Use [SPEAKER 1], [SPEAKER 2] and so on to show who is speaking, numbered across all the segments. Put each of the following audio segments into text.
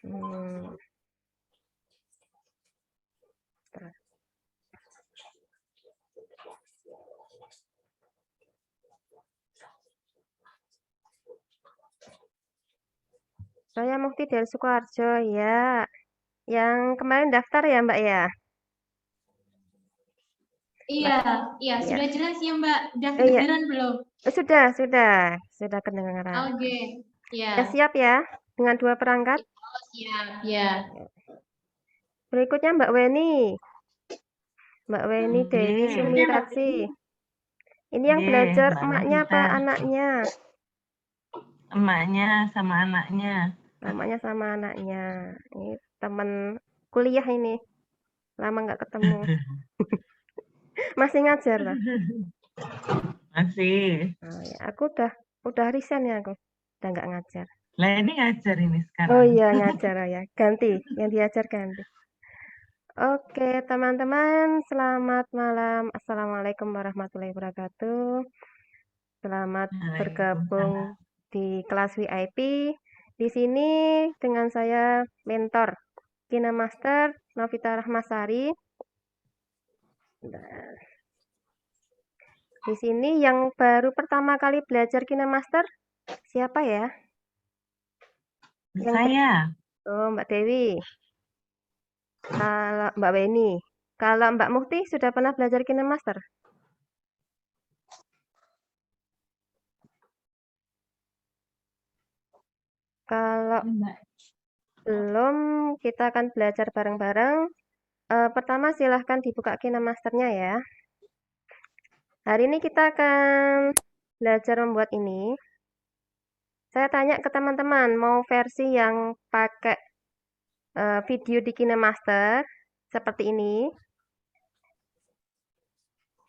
[SPEAKER 1] Hmm, bentar. Saya Mukti dari Sukoharjo, ya. Yang kemarin daftar ya, Mbak ya?
[SPEAKER 2] Iya,
[SPEAKER 1] Mbak,
[SPEAKER 2] iya,
[SPEAKER 1] ya.
[SPEAKER 2] sudah jelas ya Mbak. Udah
[SPEAKER 1] Iya.
[SPEAKER 2] kedengeran belum?
[SPEAKER 1] Sudah kedengaran.
[SPEAKER 2] Oke,
[SPEAKER 1] Ya,
[SPEAKER 2] ya.
[SPEAKER 1] siap ya dengan dua perangkat.
[SPEAKER 2] Oh, siap, ya.
[SPEAKER 1] Berikutnya Mbak Weni. Mbak Weni Dewi
[SPEAKER 3] Nggih,
[SPEAKER 1] Sumiratsi. Ini yang
[SPEAKER 3] nggih,
[SPEAKER 1] belajar
[SPEAKER 3] Mbak
[SPEAKER 1] emaknya apa
[SPEAKER 3] Novita.
[SPEAKER 1] anaknya?
[SPEAKER 3] Emaknya sama anaknya.
[SPEAKER 1] Emaknya sama anaknya. Ini teman kuliah ini. Lama nggak ketemu. Masih ngajar lah.
[SPEAKER 3] Masih.
[SPEAKER 1] Oh, ya, aku udah resign ya aku. Udah nggak ngajar.
[SPEAKER 3] Lah ini ngajar ini
[SPEAKER 1] Oh
[SPEAKER 3] sekarang.
[SPEAKER 1] iya ngajar ya. Ganti. Yang diajar ganti. Oke teman-teman. Selamat malam. Assalamualaikum warahmatullahi wabarakatuh. Selamat bergabung
[SPEAKER 3] Waalaikumsalam.
[SPEAKER 1] di kelas VIP. Di sini dengan saya mentor Kina Master Novita Rahmasari. Nah, di sini yang baru pertama kali belajar Kina Master siapa ya? Yang
[SPEAKER 3] Saya.
[SPEAKER 1] Oh, Mbak Dewi. Kalau Mbak Weni. Kalau Mbak Mukti sudah pernah belajar Kina Master? Kalau
[SPEAKER 2] Mbak.
[SPEAKER 1] belum, kita akan belajar bareng-bareng. Pertama silahkan dibuka Kina Masternya ya. Hari ini kita akan belajar membuat ini. Saya tanya ke teman-teman, mau versi yang pakai video di KineMaster seperti ini.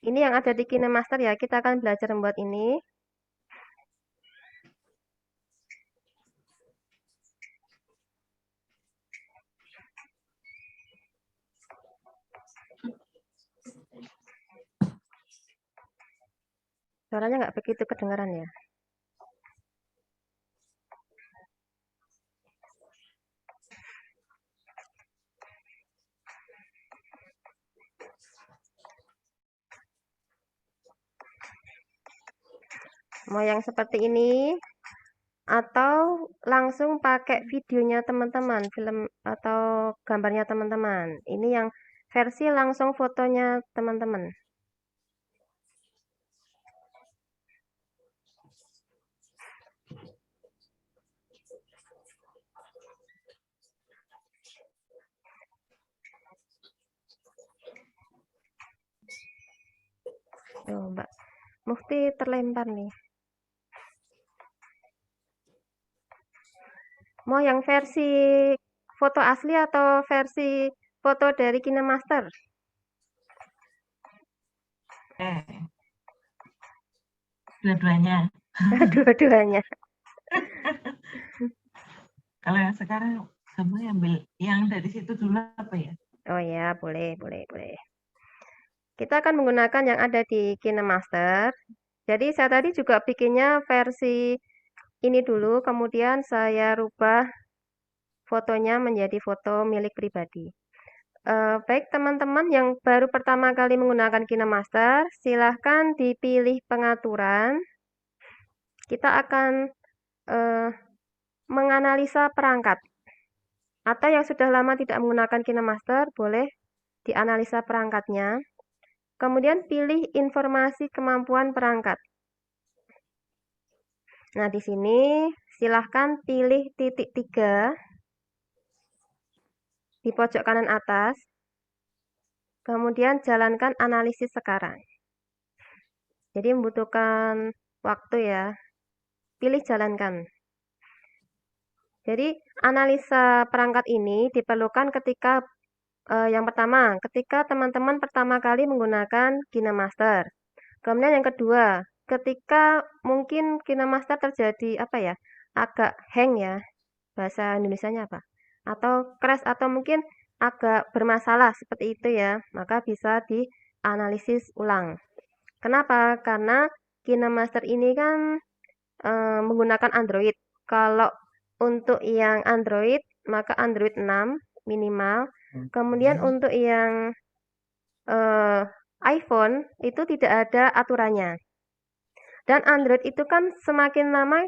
[SPEAKER 1] Ini yang ada di KineMaster ya, kita akan belajar membuat ini. Suaranya nggak begitu kedengaran ya. Mau yang seperti ini atau langsung pakai videonya teman-teman, film atau gambarnya teman-teman. Ini yang versi langsung fotonya teman-teman. Tuh, Mbak Mufti terlempar nih. Mau yang versi foto asli atau versi foto dari KineMaster?
[SPEAKER 3] Dua-duanya.
[SPEAKER 1] Dua-duanya.
[SPEAKER 3] Kalau yang sekarang kamu ambil yang dari situ dulu apa ya?
[SPEAKER 1] Oh ya, boleh. Kita akan menggunakan yang ada di KineMaster. Jadi saya tadi juga bikinnya versi ini dulu, kemudian saya rubah fotonya menjadi foto milik pribadi. Baik teman-teman yang baru pertama kali menggunakan KineMaster, silahkan dipilih pengaturan. Kita akan eh, menganalisa perangkat. Atau yang sudah lama tidak menggunakan KineMaster, boleh dianalisa perangkatnya. Kemudian pilih informasi kemampuan perangkat. Nah, di sini silahkan pilih titik 3 di pojok kanan atas. Kemudian jalankan analisis sekarang. Jadi membutuhkan waktu ya. Pilih jalankan. Jadi analisa perangkat ini diperlukan ketika yang pertama, ketika teman-teman pertama kali menggunakan KineMaster. Kemudian yang kedua, ketika mungkin KineMaster terjadi apa ya, agak hang ya, bahasa Indonesianya apa? Atau crash atau mungkin agak bermasalah seperti itu ya, maka bisa dianalisis ulang. Kenapa? Karena KineMaster ini kan menggunakan Android. Kalau untuk yang Android, maka Android 6 minimal. Kemudian untuk yang iPhone itu tidak ada aturannya. Dan Android itu kan semakin lama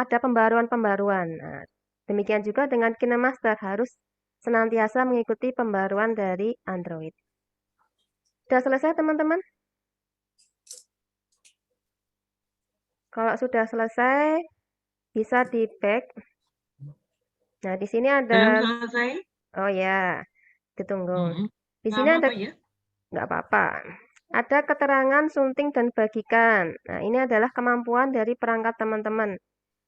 [SPEAKER 1] ada pembaruan-pembaruan. Nah, demikian juga dengan KineMaster harus senantiasa mengikuti pembaruan dari Android. Sudah selesai teman-teman? Kalau sudah selesai bisa di back. Nah, di sini ada
[SPEAKER 3] Belum selesai?
[SPEAKER 1] oh ya, ditunggu. Di
[SPEAKER 3] Nggak
[SPEAKER 1] sini ada
[SPEAKER 3] apa-apa ya?
[SPEAKER 1] nggak apa-apa. Ada keterangan sunting dan bagikan. Nah, ini adalah kemampuan dari perangkat teman-teman.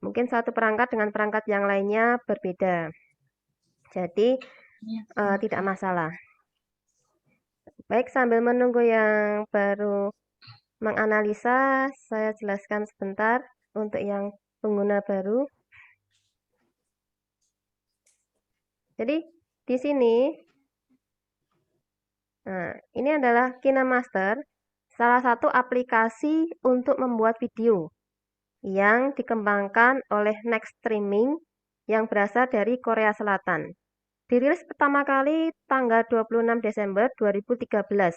[SPEAKER 1] Mungkin satu perangkat dengan perangkat yang lainnya berbeda. Jadi, tidak masalah. Baik, sambil menunggu yang baru menganalisa, saya jelaskan sebentar untuk yang pengguna baru. Jadi, di sini, nah, ini adalah KineMaster, salah satu aplikasi untuk membuat video yang dikembangkan oleh Next Streaming yang berasal dari Korea Selatan. Dirilis pertama kali tanggal 26 Desember 2013.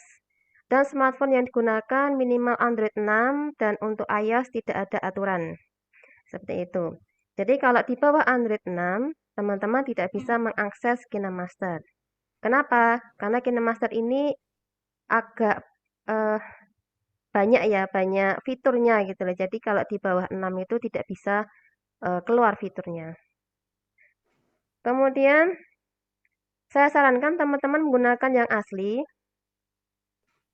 [SPEAKER 1] Dan smartphone yang digunakan minimal Android 6 dan untuk iOS tidak ada aturan. Seperti itu. Jadi kalau di bawah Android 6, teman-teman tidak bisa mengakses KineMaster. Kenapa? Karena KineMaster ini agak banyak fiturnya gitu loh. Jadi kalau di bawah 6 itu tidak bisa keluar fiturnya. Kemudian saya sarankan teman-teman menggunakan yang asli.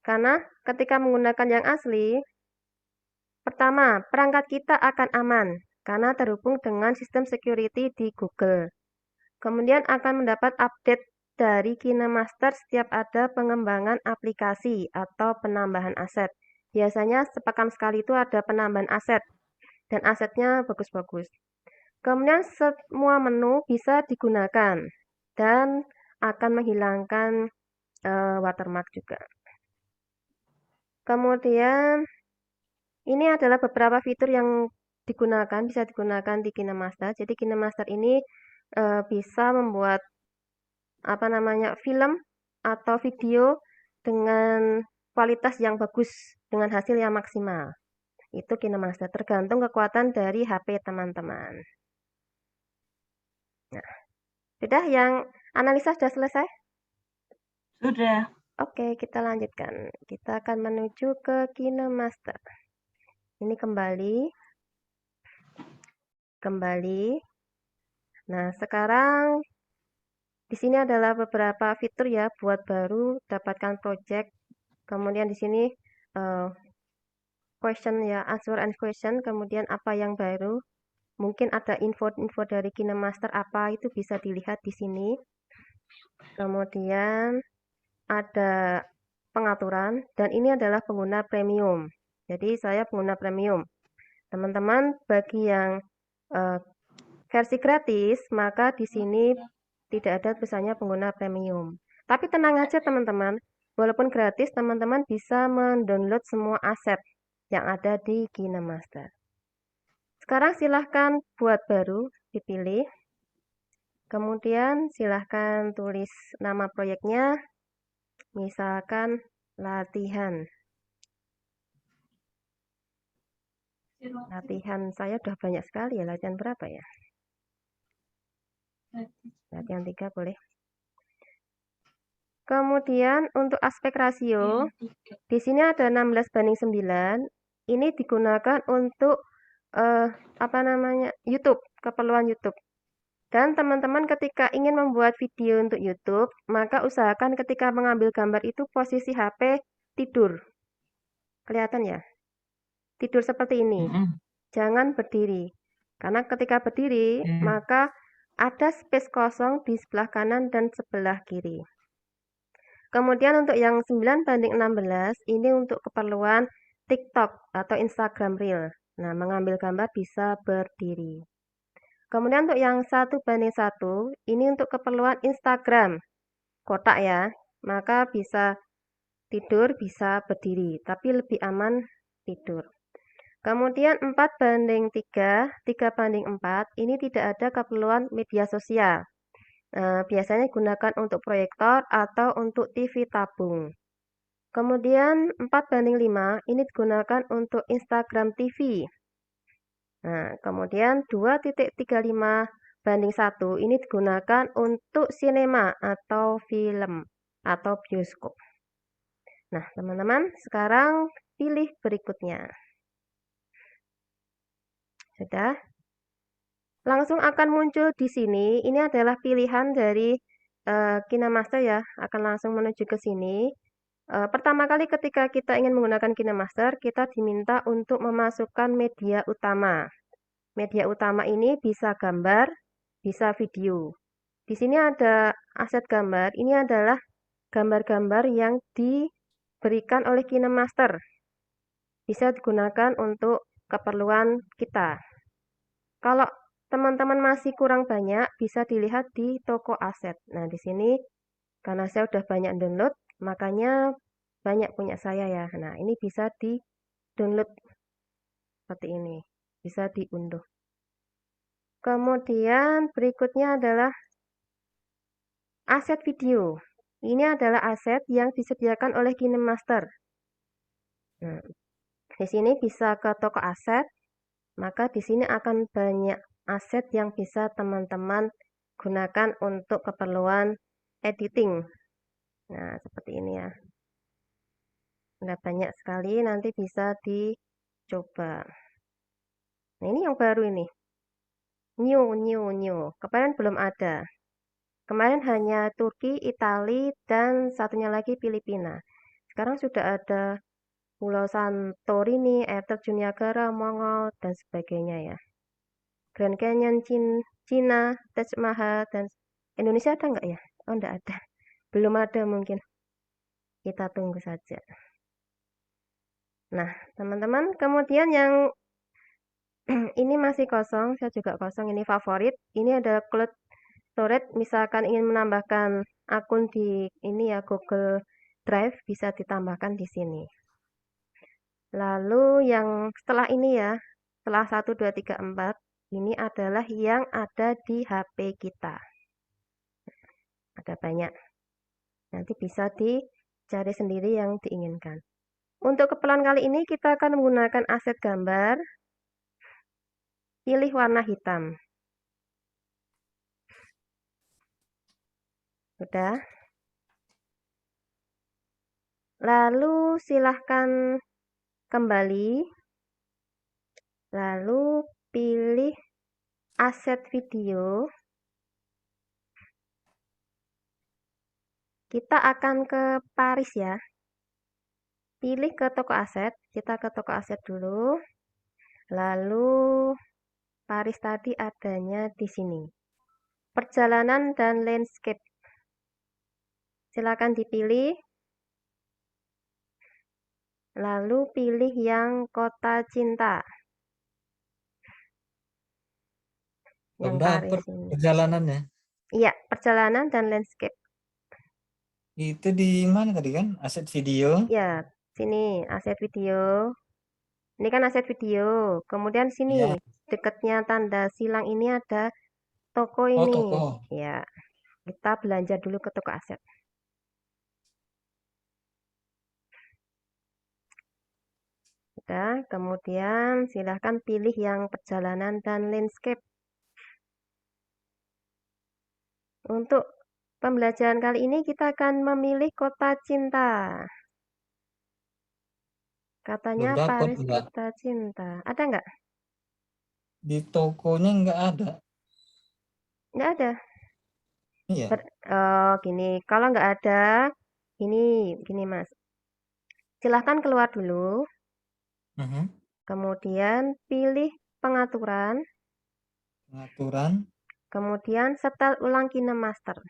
[SPEAKER 1] Karena ketika menggunakan yang asli, pertama, perangkat kita akan aman karena terhubung dengan sistem security di Google. Kemudian akan mendapat update dari KineMaster setiap ada pengembangan aplikasi atau penambahan aset. Biasanya sepekan sekali itu ada penambahan aset dan asetnya bagus-bagus. Kemudian semua menu bisa digunakan dan akan menghilangkan watermark juga. Kemudian ini adalah beberapa fitur yang bisa digunakan di KineMaster. Jadi KineMaster ini bisa membuat film atau video dengan kualitas yang bagus dengan hasil yang maksimal. Itu KineMaster tergantung kekuatan dari HP teman-teman. Nah, sudah yang analisa sudah selesai?
[SPEAKER 3] Sudah.
[SPEAKER 1] Oke, kita lanjutkan. Kita akan menuju ke KineMaster. Ini kembali. Nah, sekarang di sini adalah beberapa fitur ya buat baru dapatkan project. Kemudian di sini question ya, answer and question. Kemudian apa yang baru? Mungkin ada info-info dari KineMaster apa itu bisa dilihat di sini. Kemudian ada pengaturan dan ini adalah pengguna premium. Jadi saya pengguna premium. Teman-teman bagi yang versi gratis maka di sini tidak ada tulisannya pengguna premium. Tapi tenang aja teman-teman, walaupun gratis teman-teman bisa mendownload semua aset yang ada di KineMaster. Sekarang silahkan buat baru, dipilih. Kemudian silahkan tulis nama proyeknya. Misalkan latihan. Latihan saya udah banyak sekali ya. Latihan berapa ya? Latihan 3 boleh. Kemudian untuk aspek rasio, di sini ada 16:9. Ini digunakan untuk YouTube, keperluan YouTube. Dan teman-teman ketika ingin membuat video untuk YouTube, maka usahakan ketika mengambil gambar itu posisi HP tidur. Kelihatan ya? Tidur seperti ini. Jangan berdiri. Karena ketika berdiri, maka ada space kosong di sebelah kanan dan sebelah kiri. Kemudian untuk yang 9:16, ini untuk keperluan TikTok atau Instagram Reel. Nah, mengambil gambar bisa berdiri. Kemudian untuk yang 1:1, ini untuk keperluan Instagram. Kotak ya, maka bisa tidur, bisa berdiri, tapi lebih aman tidur. Kemudian 4:3, 3:4, ini tidak ada keperluan media sosial. Biasanya gunakan untuk proyektor atau untuk TV tabung. Kemudian 4:5 ini digunakan untuk Instagram TV. Nah, kemudian 2,35:1 ini digunakan untuk sinema atau film atau bioskop. Nah, teman-teman, sekarang pilih berikutnya. Sudah? Langsung akan muncul di sini. Ini adalah pilihan dari KineMaster ya, akan langsung menuju ke sini. Pertama kali ketika kita ingin menggunakan KineMaster, kita diminta untuk memasukkan media utama. Media utama ini bisa gambar, bisa video. Di sini ada aset gambar. Ini adalah gambar-gambar yang diberikan oleh KineMaster. Bisa digunakan untuk keperluan kita. Kalau teman-teman masih kurang banyak, bisa dilihat di toko aset. Nah, di sini karena saya udah banyak download, makanya banyak punya saya ya. Nah, ini bisa di-download seperti ini. Bisa diunduh. Kemudian berikutnya adalah aset video. Ini adalah aset yang disediakan oleh KineMaster. Nah, di sini bisa ke toko aset, maka di sini akan banyak aset yang bisa teman-teman gunakan untuk keperluan editing. Nah, seperti ini ya. Ada banyak sekali, nanti bisa dicoba. Nah, ini yang baru ini. New. Kemarin belum ada. Kemarin hanya Turki, Italia, dan satunya lagi Filipina. Sekarang sudah ada Pulau Santorini, Air Terjun Niagara, Mongol, dan sebagainya ya. Grand Canyon, Cina, Taj Mahal, dan Indonesia ada nggak ya? Oh, nggak ada. Belum ada mungkin. Kita tunggu saja. Nah, teman-teman, kemudian yang ini masih kosong, saya juga kosong, ini favorit. Ini ada cloud storage, misalkan ingin menambahkan akun di ini ya Google Drive, bisa ditambahkan di sini. Lalu yang setelah ini ya, setelah 1, 2, 3, 4, ini adalah yang ada di HP kita. Ada banyak. Nanti bisa dicari sendiri yang diinginkan. Untuk keperluan kali ini kita akan menggunakan aset gambar. Pilih warna hitam. Sudah. Lalu silahkan kembali. Lalu pilih aset video. Kita akan ke Paris ya. Pilih ke toko aset. Kita ke toko aset dulu. Lalu Paris tadi adanya di sini. Perjalanan dan landscape. Silakan dipilih. Lalu pilih yang kota cinta. Yang Paris ini.
[SPEAKER 4] Perjalanannya.
[SPEAKER 1] Iya, perjalanan dan landscape.
[SPEAKER 4] Itu di mana tadi kan? Aset video.
[SPEAKER 1] Ya, sini aset video. Ini kan aset video. Kemudian sini
[SPEAKER 4] Ya.
[SPEAKER 1] dekatnya tanda silang ini ada toko
[SPEAKER 4] Oh,
[SPEAKER 1] ini.
[SPEAKER 4] toko.
[SPEAKER 1] Ya, kita belanja dulu ke toko aset. Sudah, kemudian silahkan pilih yang perjalanan dan landscape. Untuk pembelajaran kali ini kita akan memilih kota cinta. Katanya
[SPEAKER 4] Belum dapat,
[SPEAKER 1] Paris
[SPEAKER 4] Mbak.
[SPEAKER 1] kota cinta. Ada nggak?
[SPEAKER 4] Di tokonya nggak ada.
[SPEAKER 1] Nggak ada.
[SPEAKER 4] Iya.
[SPEAKER 1] Gini, kalau nggak ada, gini Mas. Silahkan keluar dulu. Kemudian pilih pengaturan. Kemudian setel ulang KineMaster.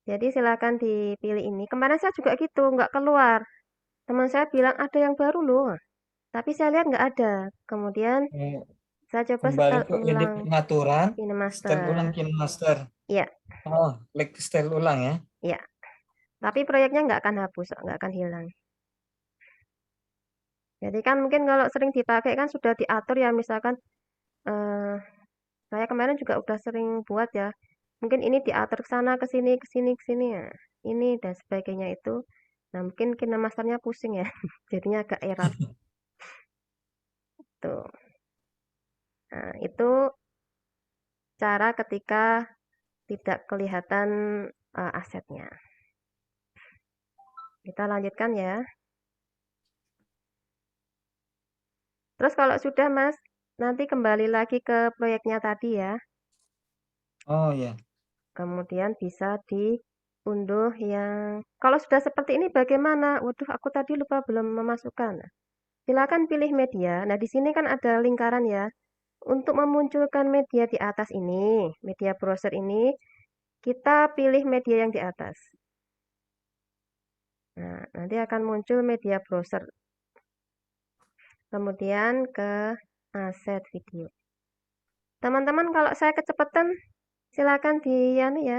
[SPEAKER 1] Jadi silakan dipilih ini. Kemarin saya juga gitu, nggak keluar. Teman saya bilang ada yang baru loh. Tapi saya lihat nggak ada. Kemudian saya coba
[SPEAKER 4] Kembali
[SPEAKER 1] setel
[SPEAKER 4] ke edit
[SPEAKER 1] ulang
[SPEAKER 4] pengaturan.
[SPEAKER 1] KineMaster.
[SPEAKER 4] Setel ulang KineMaster.
[SPEAKER 1] Iya.
[SPEAKER 4] Oh, klik setel ulang ya.
[SPEAKER 1] Iya. Tapi proyeknya nggak akan hapus, nggak akan hilang. Jadi kan mungkin kalau sering dipakai kan sudah diatur ya, misalkan Saya kemarin juga udah sering buat ya. Mungkin ini diatur ke sana, ke sini, ke sini, ke sini ya. Ini dan sebagainya itu. Nah, mungkin KineMasternya pusing ya. Jadinya agak error. Tuh. Nah, itu cara ketika tidak kelihatan asetnya. Kita lanjutkan ya. Terus kalau sudah Mas, nanti kembali lagi ke proyeknya tadi ya.
[SPEAKER 4] Oh ya.
[SPEAKER 1] Kemudian bisa diunduh yang kalau sudah seperti ini bagaimana? Waduh, aku tadi lupa belum memasukkan. Silakan pilih media. Nah, di sini kan ada lingkaran ya. Untuk memunculkan media di atas ini, media browser ini, kita pilih media yang di atas. Nah, nanti akan muncul media browser. Kemudian ke aset video. Teman-teman, kalau saya kecepatan, silakan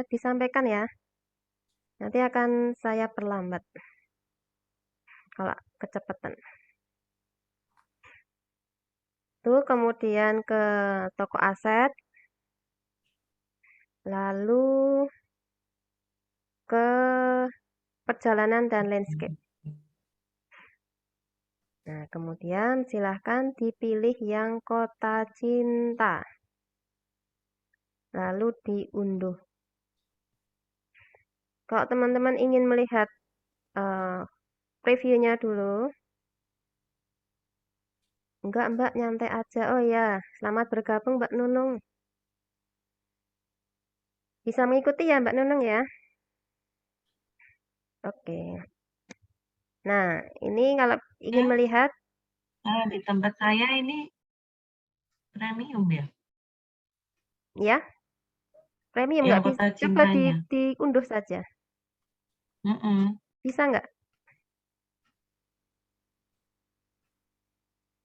[SPEAKER 1] disampaikan ya. Nanti akan saya perlambat. Kalau kecepatan. Tuh, kemudian ke toko aset. Lalu ke perjalanan dan landscape. Nah, kemudian silahkan dipilih yang kota cinta. Lalu diunduh. Kalau teman-teman ingin melihat previewnya dulu. Enggak, Mbak, nyantai aja. Oh ya, selamat bergabung Mbak Nunung. Bisa mengikuti ya Mbak Nunung ya? Oke. Nah, ini kalau ingin melihat.
[SPEAKER 3] Di tempat saya ini premium ya?
[SPEAKER 1] Ya, premium
[SPEAKER 3] Yang
[SPEAKER 1] nggak bisa.
[SPEAKER 3] kota
[SPEAKER 1] Coba
[SPEAKER 3] cintanya.
[SPEAKER 1] diunduh saja. Bisa nggak?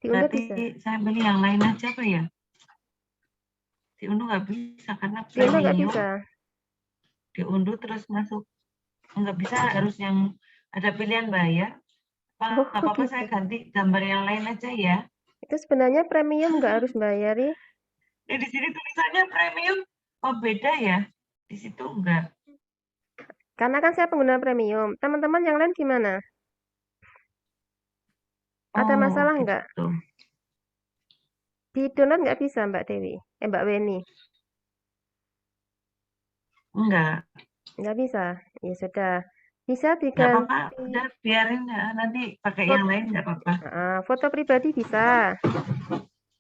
[SPEAKER 1] Diunduh
[SPEAKER 3] Berarti
[SPEAKER 1] bisa.
[SPEAKER 3] saya pilih yang lain aja apa ya? Diunduh nggak bisa karena
[SPEAKER 1] Diunduh nggak
[SPEAKER 3] premium.
[SPEAKER 1] bisa.
[SPEAKER 3] Diunduh terus masuk. Nggak bisa, harus yang ada pilihan bayar.
[SPEAKER 1] Oh,
[SPEAKER 3] Nggak apa-apa,
[SPEAKER 1] bisa.
[SPEAKER 3] saya ganti gambar yang lain aja ya.
[SPEAKER 1] Itu sebenarnya premium nggak harus bayar ya.
[SPEAKER 3] Di sini tulisannya premium. Oh, beda ya? Di situ enggak.
[SPEAKER 1] Karena kan saya pengguna premium. Teman-teman yang lain gimana? Ada masalah
[SPEAKER 3] gitu.
[SPEAKER 1] nggak? Di download nggak bisa Mbak Dewi? Mbak Weni?
[SPEAKER 3] Enggak.
[SPEAKER 1] Nggak bisa. Ya sudah. Bisa
[SPEAKER 3] Nggak
[SPEAKER 1] diganti.
[SPEAKER 3] apa-apa, udah biarin ya. Nanti pakai yang lain nggak apa-apa.
[SPEAKER 1] Foto pribadi bisa.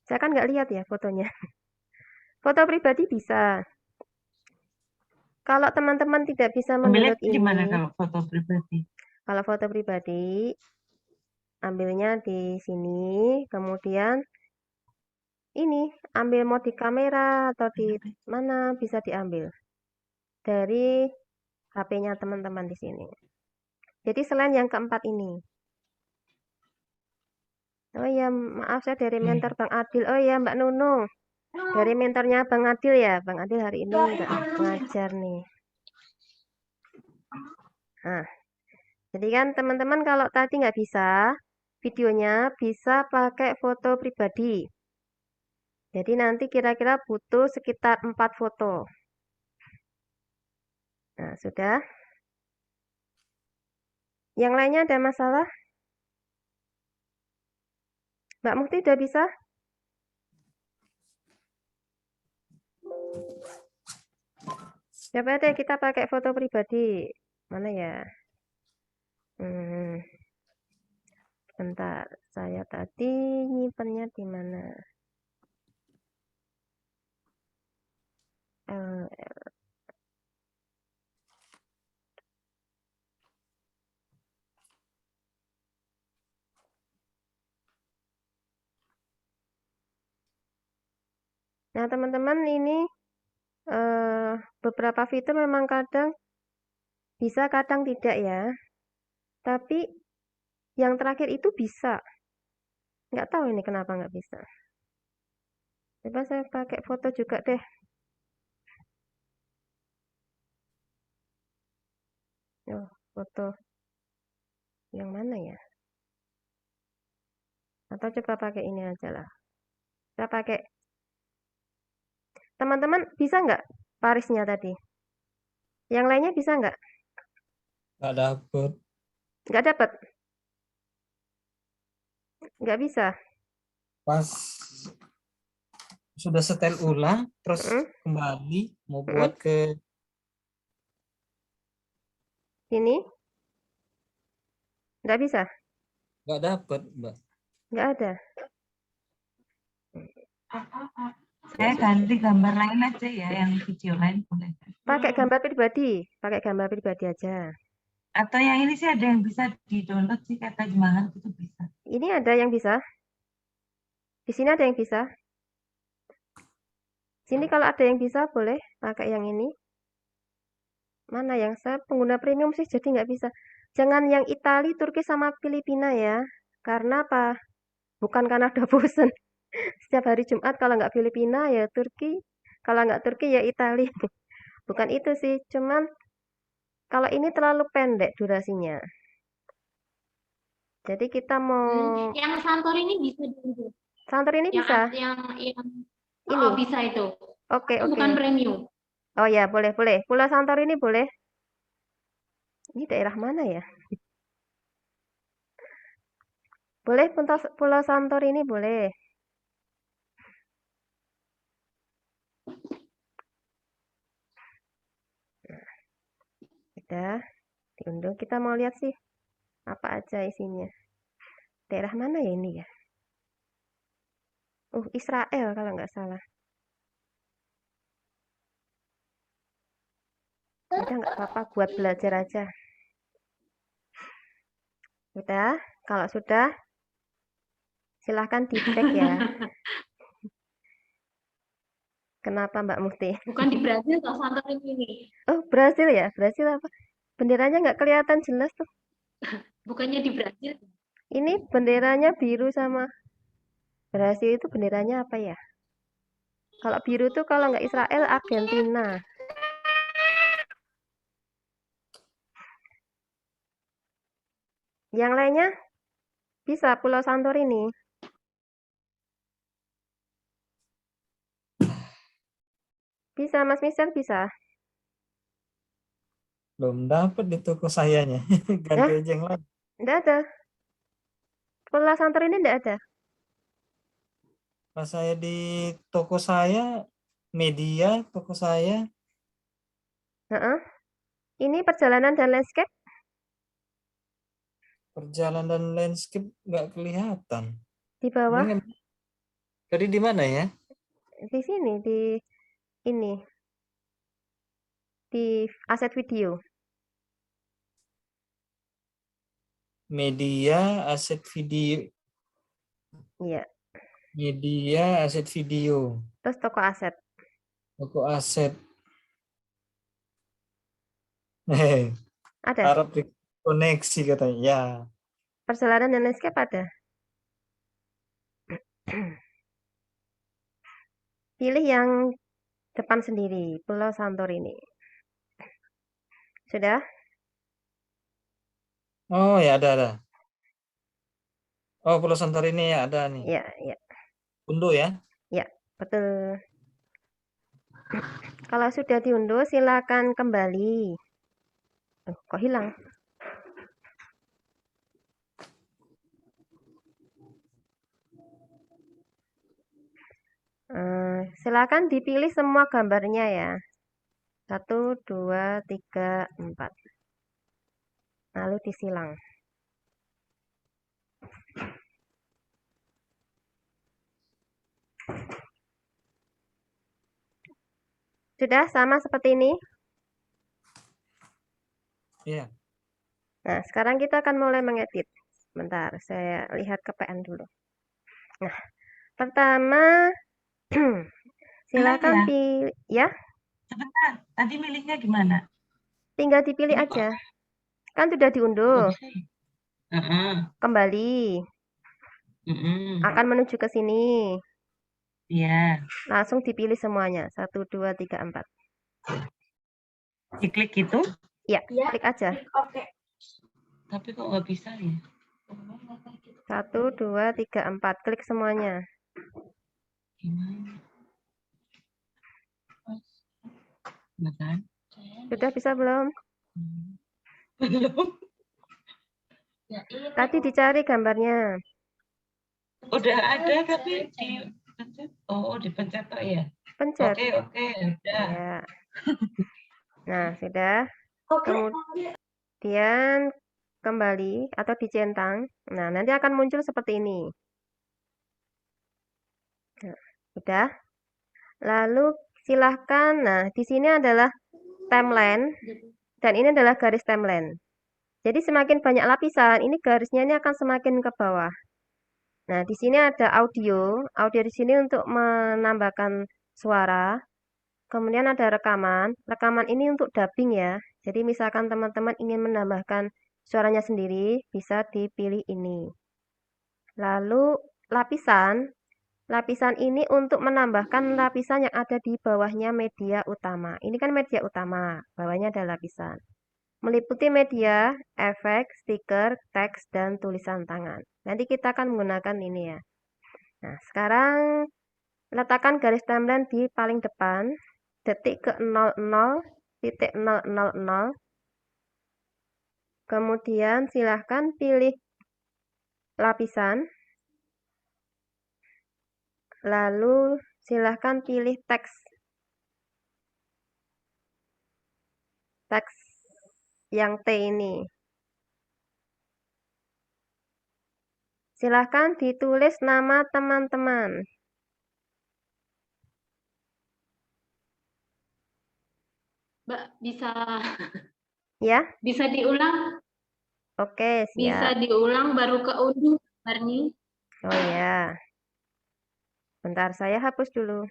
[SPEAKER 1] Saya kan nggak lihat ya fotonya. Foto pribadi bisa. Kalau teman-teman tidak bisa
[SPEAKER 3] Ambilnya
[SPEAKER 1] mendownload
[SPEAKER 3] di mana
[SPEAKER 1] ini,
[SPEAKER 3] kalau foto pribadi?
[SPEAKER 1] kalau foto pribadi, ambilnya di sini, kemudian ini ambil mode kamera atau di mana bisa diambil dari HP-nya teman-teman di sini. Jadi selain yang keempat ini. Oh ya, maaf saya dari mentor Bang Adil. Oh ya, Mbak Nunung. Dari mentornya Bang Adil ya. Bang Adil hari ini nggak ngajar nih. Nah, jadi kan teman-teman kalau tadi nggak bisa, videonya bisa pakai foto pribadi. Jadi nanti kira-kira butuh sekitar 4 foto. Nah, sudah. Yang lainnya ada masalah? Mbak Mukti udah bisa? Coba deh kita pakai foto pribadi. Mana ya? Bentar, saya tadi nyimpennya di mana? Nah, teman-teman ini beberapa fitur memang kadang bisa, kadang tidak ya. Tapi yang terakhir itu bisa. Nggak tahu ini kenapa nggak bisa. Coba saya pakai foto juga deh. Oh, foto yang mana ya? Atau coba pakai ini aja lah. Kita pakai Teman-teman bisa nggak barisnya tadi? Yang lainnya bisa nggak?
[SPEAKER 4] Nggak dapet.
[SPEAKER 1] Nggak dapat? Nggak bisa?
[SPEAKER 4] Pas sudah setel ulang, terus
[SPEAKER 1] Mm-mm,
[SPEAKER 4] kembali mau
[SPEAKER 1] mm-mm.
[SPEAKER 4] buat ke
[SPEAKER 1] Ini? Nggak bisa?
[SPEAKER 4] nggak dapet, Mbak.
[SPEAKER 1] Nggak ada?
[SPEAKER 3] Saya ganti gambar lain aja ya, yang video lain boleh.
[SPEAKER 1] Pakai gambar pribadi. Pakai gambar pribadi aja.
[SPEAKER 3] Atau yang ini sih ada yang bisa di-download sih, kata Jemahan itu bisa.
[SPEAKER 1] Ini ada yang bisa? Di sini ada yang bisa? Sini kalau ada yang bisa boleh pakai yang ini. Mana yang saya pengguna premium sih jadi nggak bisa. Jangan yang Itali, Turki sama Filipina ya. Karena apa? Bukan karena udah bosen. Setiap hari Jumat kalau nggak Filipina ya Turki. Kalau nggak Turki ya Itali. Bukan itu sih. Cuman kalau ini terlalu pendek durasinya. Jadi kita mau
[SPEAKER 2] Yang Santorini bisa diunduh.
[SPEAKER 1] Santorini
[SPEAKER 2] Yang
[SPEAKER 1] bisa.
[SPEAKER 2] oh,
[SPEAKER 1] Ini.
[SPEAKER 2] bisa itu.
[SPEAKER 1] Oke,
[SPEAKER 2] Itu
[SPEAKER 1] oke.
[SPEAKER 2] bukan premium.
[SPEAKER 1] Oh ya, boleh, boleh. Pulau Santorini boleh. Ini daerah mana ya? Boleh Pulau Santorini boleh. Udah diunduh. Kita mau lihat sih apa aja isinya. Daerah mana ya ini ya? Israel kalau nggak salah. Udah nggak apa-apa buat belajar aja. Udah, kalau sudah silahkan dicek ya. Kenapa Mbak Mufti?
[SPEAKER 2] Bukan di Brazil atau Santorini ini.
[SPEAKER 1] Oh, Brasil ya? Brasil apa? Benderanya nggak kelihatan jelas tuh.
[SPEAKER 2] Bukannya di Brazil.
[SPEAKER 1] Ini benderanya biru sama Brasil itu benderanya apa ya? Kalau biru tuh kalau nggak Israel, Argentina. Yang lainnya bisa Pulau Santorini. Bisa Mas Michel bisa.
[SPEAKER 4] Belum dapet di toko sayanya. Ganti
[SPEAKER 1] Hah?
[SPEAKER 4] aja yang lain.
[SPEAKER 1] Nggak ada. Pulau Santorini nggak ada.
[SPEAKER 4] Pas saya di toko saya, media toko saya,
[SPEAKER 1] Heeh. Ini perjalanan dan landscape
[SPEAKER 4] perjalanan dan landscape nggak kelihatan.
[SPEAKER 1] di bawah.
[SPEAKER 4] Ini tadi di mana ya?
[SPEAKER 1] Di sini di ini di aset video.
[SPEAKER 4] Media, aset video,
[SPEAKER 1] Iya.
[SPEAKER 4] media, aset video,
[SPEAKER 1] Terus toko aset.
[SPEAKER 4] toko aset. Hehe,
[SPEAKER 1] Ada.
[SPEAKER 4] harap koneksi katanya. Ya,
[SPEAKER 1] Perjalanan dan landscape ada. Pilih yang depan sendiri, Pulau Santorini. Sudah?
[SPEAKER 4] oh ya ada. Oh, Pulau Santorini ya ada nih.
[SPEAKER 1] Ya, ya,
[SPEAKER 4] Unduh ya.
[SPEAKER 1] ya, betul. Kalau sudah diunduh, silakan kembali. Kok hilang? Silakan dipilih semua gambarnya ya. 1, 2, 3, 4. Lalu disilang. Sudah sama seperti ini?
[SPEAKER 4] Iya.
[SPEAKER 1] Nah, sekarang kita akan mulai mengedit. Bentar, saya lihat ke PN dulu. Nah, pertama, silakan
[SPEAKER 3] ya?
[SPEAKER 1] pilih, ya,
[SPEAKER 3] Sebentar, tadi milihnya gimana?
[SPEAKER 1] tinggal dipilih aja. Kan sudah diunduh.
[SPEAKER 3] Oh, Heeh.
[SPEAKER 1] Kembali,
[SPEAKER 3] Mm-mm.
[SPEAKER 1] akan menuju ke sini.
[SPEAKER 3] Iya,
[SPEAKER 1] Langsung dipilih semuanya. 1, 2, 3, 4.
[SPEAKER 3] diklik itu,
[SPEAKER 1] Ya, klik aja.
[SPEAKER 2] Oke.
[SPEAKER 3] tapi kok nggak bisa ya?
[SPEAKER 1] 1, 2, 3, 4. Klik semuanya.
[SPEAKER 3] Gimana? Nah, kan?
[SPEAKER 1] Sudah bisa belum?
[SPEAKER 3] Belum.
[SPEAKER 1] Tadi dicari gambarnya.
[SPEAKER 3] Udah ada tapi dipencet. Oh, dipencet toh ya.
[SPEAKER 1] Pencet.
[SPEAKER 3] Oke, udah.
[SPEAKER 1] Ya. Nah, sudah. Kemudian kembali atau dicentang. Nah, nanti akan muncul seperti ini. Nah, sudah. Lalu silahkan. Nah, di sini adalah timeline dan ini adalah garis timeline. Jadi semakin banyak lapisan, ini garisnya ini akan semakin ke bawah. Nah, di sini ada audio. Audio di sini untuk menambahkan suara. Kemudian ada rekaman. Rekaman ini untuk dubbing ya. Jadi misalkan teman-teman ingin menambahkan suaranya sendiri, bisa dipilih ini. Lalu lapisan. Lapisan ini untuk menambahkan lapisan yang ada di bawahnya media utama. Ini kan media utama, bawahnya ada lapisan. Meliputi media, efek, stiker, teks, dan tulisan tangan. Nanti kita akan menggunakan ini ya. Nah, sekarang letakkan garis timeline di paling depan, detik ke 00.000. Kemudian silahkan pilih lapisan. Lalu silahkan pilih teks. Teks yang T ini. Silahkan ditulis nama teman-teman.
[SPEAKER 2] Mbak,
[SPEAKER 1] Ya,
[SPEAKER 2] bisa diulang?
[SPEAKER 1] oke,
[SPEAKER 2] Bisa
[SPEAKER 1] siap.
[SPEAKER 2] diulang baru keunduh gambarnya.
[SPEAKER 1] Oh ya, bentar saya hapus dulu.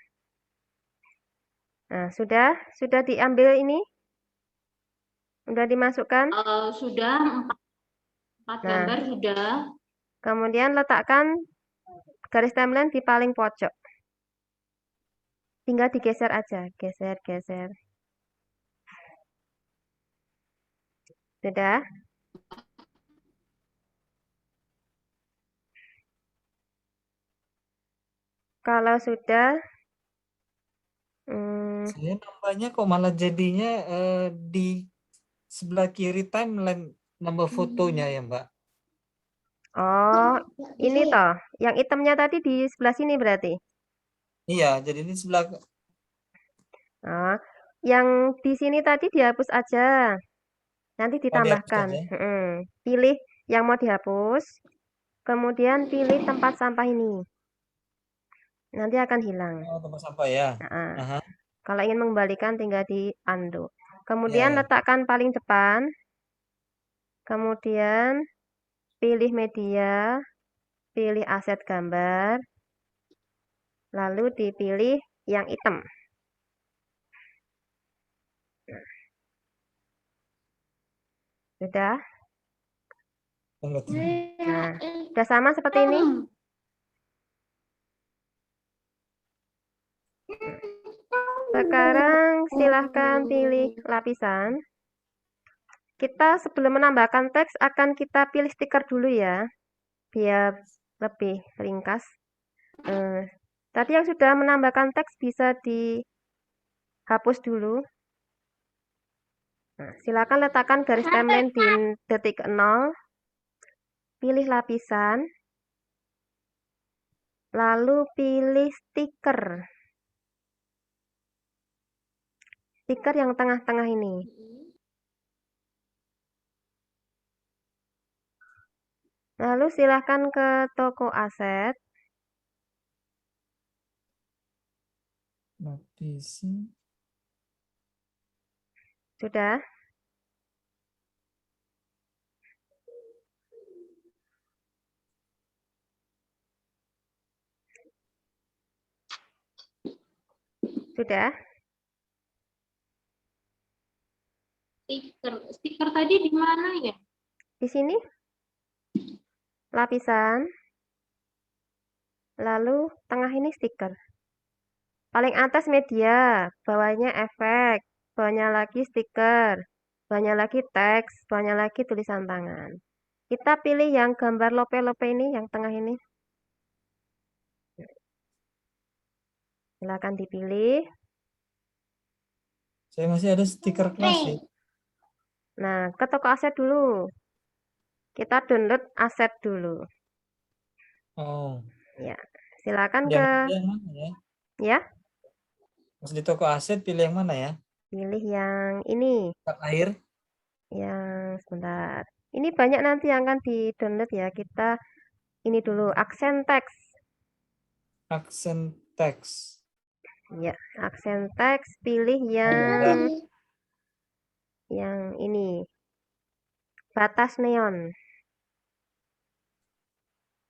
[SPEAKER 1] Nah, sudah diambil ini? Sudah dimasukkan?
[SPEAKER 2] Sudah, 4
[SPEAKER 1] Nah,
[SPEAKER 2] gambar sudah.
[SPEAKER 1] kemudian letakkan garis timeline di paling pojok. Tinggal digeser aja, geser. Sudah? Kalau sudah,
[SPEAKER 4] Saya nambahnya kok malah jadinya di sebelah kiri timeline nambah fotonya ya, Mbak.
[SPEAKER 1] oh, ini toh, yang hitamnya tadi di sebelah sini berarti.
[SPEAKER 4] Iya, jadi ini sebelah
[SPEAKER 1] Oh, yang di sini tadi dihapus aja. Nanti
[SPEAKER 4] dihapus
[SPEAKER 1] ditambahkan.
[SPEAKER 4] aja.
[SPEAKER 1] Pilih yang mau dihapus. Kemudian pilih tempat sampah ini. Nanti akan hilang.
[SPEAKER 4] Oh, tempat sampah ya.
[SPEAKER 1] Nah,
[SPEAKER 4] Aha.
[SPEAKER 1] kalau ingin mengembalikan tinggal di undo. Kemudian
[SPEAKER 4] Ya.
[SPEAKER 1] letakkan paling depan. Kemudian pilih media, pilih aset gambar. Lalu dipilih yang hitam. Sudah?
[SPEAKER 4] Enggak.
[SPEAKER 1] Nah, sudah sama seperti ini? Sekarang silahkan pilih lapisan. Kita sebelum menambahkan teks akan kita pilih stiker dulu ya, biar lebih ringkas. Tadi yang sudah menambahkan teks bisa dihapus dulu. Nah, silakan letakkan garis timeline di detik 0. Pilih lapisan. Lalu pilih stiker. Stiker yang tengah-tengah ini. Lalu silakan ke toko aset.
[SPEAKER 4] Lapisan.
[SPEAKER 1] Sudah? Sudah?
[SPEAKER 2] Stiker tadi di mana ya?
[SPEAKER 1] Di sini? Lapisan. Lalu tengah ini stiker. Paling atas media, bawahnya efek, bawahnya lagi stiker, bawahnya lagi teks, bawahnya lagi tulisan tangan. Kita pilih yang gambar lope-lope ini, yang tengah ini. Silakan dipilih.
[SPEAKER 4] Saya masih ada stiker klasik.
[SPEAKER 1] Nah, ke toko aset dulu. Kita download aset dulu.
[SPEAKER 4] Oh,
[SPEAKER 1] Ya, silakan
[SPEAKER 4] yang
[SPEAKER 1] ke
[SPEAKER 4] yang mana ya?
[SPEAKER 1] ya,
[SPEAKER 4] Pas di toko aset pilih yang mana ya?
[SPEAKER 1] pilih yang ini.
[SPEAKER 4] Tab air.
[SPEAKER 1] Yang sebentar. Ini banyak nanti yang akan di-download ya. Kita ini dulu aksen teks.
[SPEAKER 4] Aksen teks.
[SPEAKER 1] Ya, aksen teks pilih
[SPEAKER 4] Ada
[SPEAKER 1] yang ini. Batas neon.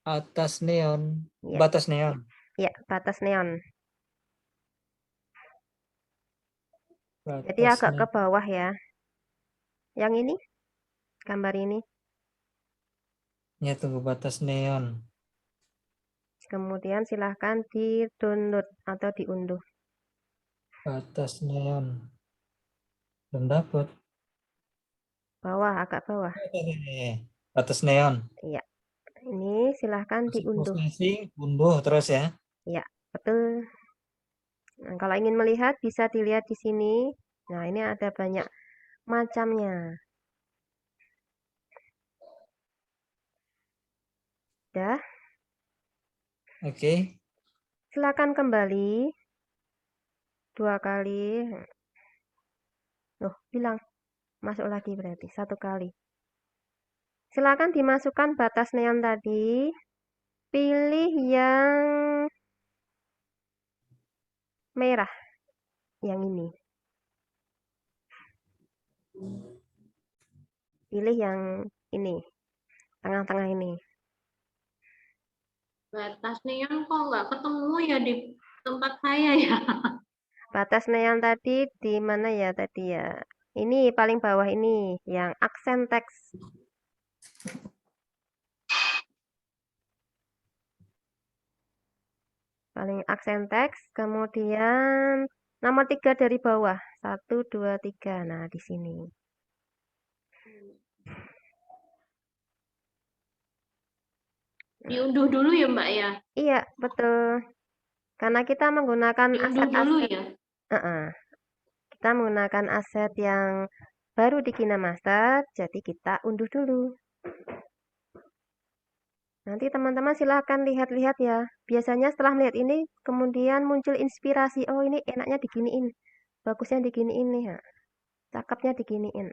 [SPEAKER 4] atas neon,
[SPEAKER 1] Ya,
[SPEAKER 4] batas neon.
[SPEAKER 1] ya, batas neon. Jadi
[SPEAKER 4] Batas
[SPEAKER 1] agak ke
[SPEAKER 4] neon.
[SPEAKER 1] bawah ya. Yang ini, gambar ini.
[SPEAKER 4] Ya, tunggu batas neon.
[SPEAKER 1] Kemudian silahkan di-download atau diunduh.
[SPEAKER 4] Batas neon. Belum dapat.
[SPEAKER 1] Bawah, agak bawah.
[SPEAKER 4] Batas neon.
[SPEAKER 1] Iya, ini silahkan
[SPEAKER 4] Masuk
[SPEAKER 1] diunduh.
[SPEAKER 4] processing, unduh terus ya.
[SPEAKER 1] Ya, betul. Nah, kalau ingin melihat bisa dilihat di sini. Nah, ini ada banyak macamnya. Dah,
[SPEAKER 4] Oke.
[SPEAKER 1] silakan kembali 2 kali. Loh, hilang. Masuk lagi berarti 1 kali. Silakan dimasukkan batas neon tadi. Pilih yang merah, yang ini. Pilih yang ini, tengah-tengah ini.
[SPEAKER 2] Batas neon kok nggak ketemu ya di tempat saya ya.
[SPEAKER 1] Batas neon tadi di mana ya tadi ya? Ini paling bawah ini, yang aksen teks. Paling aksen teks, kemudian nomor 3 dari bawah. 1, 2, 3. Nah, di sini.
[SPEAKER 2] Diunduh dulu ya Mbak ya.
[SPEAKER 1] Iya, betul. Karena kita menggunakan
[SPEAKER 2] Diunduh dulu
[SPEAKER 1] aset-aset.
[SPEAKER 2] ya.
[SPEAKER 1] Kita menggunakan aset yang baru di KineMaster, jadi kita unduh dulu. Nanti teman-teman silahkan lihat-lihat ya. Biasanya setelah melihat ini, kemudian muncul inspirasi. Oh, ini enaknya diginiin. Bagusnya diginiin nih. Ya. Cakepnya diginiin.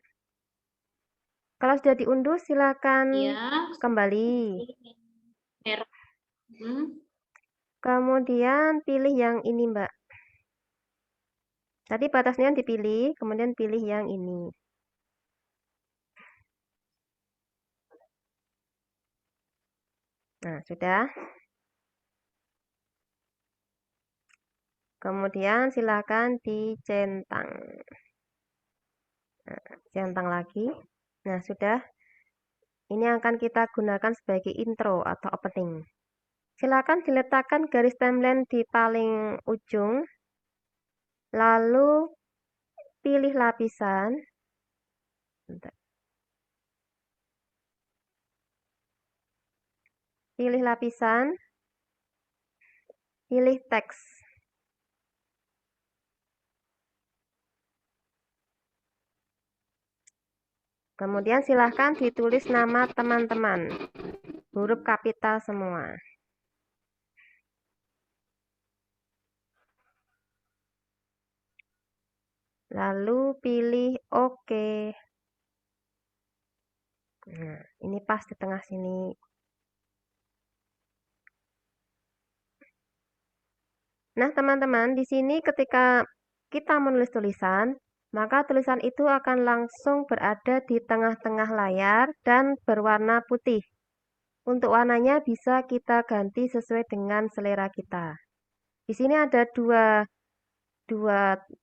[SPEAKER 1] Kalau sudah diunduh, silakan
[SPEAKER 2] Ya.
[SPEAKER 1] kembali.
[SPEAKER 2] Merah.
[SPEAKER 1] Kemudian pilih yang ini, Mbak. Tadi batasnya dipilih, kemudian pilih yang ini. Nah, sudah. Kemudian silakan dicentang. Nah, centang lagi. Nah, sudah. Ini akan kita gunakan sebagai intro atau opening. Silakan diletakkan garis timeline di paling ujung. Lalu pilih lapisan. Bentar. Pilih lapisan. Pilih teks. Kemudian silahkan ditulis nama teman-teman. Huruf kapital semua. Lalu pilih OK. Nah, ini pas di tengah sini. Nah, teman-teman, di sini ketika kita menulis tulisan, maka tulisan itu akan langsung berada di tengah-tengah layar dan berwarna putih. Untuk warnanya bisa kita ganti sesuai dengan selera kita. Di sini ada dua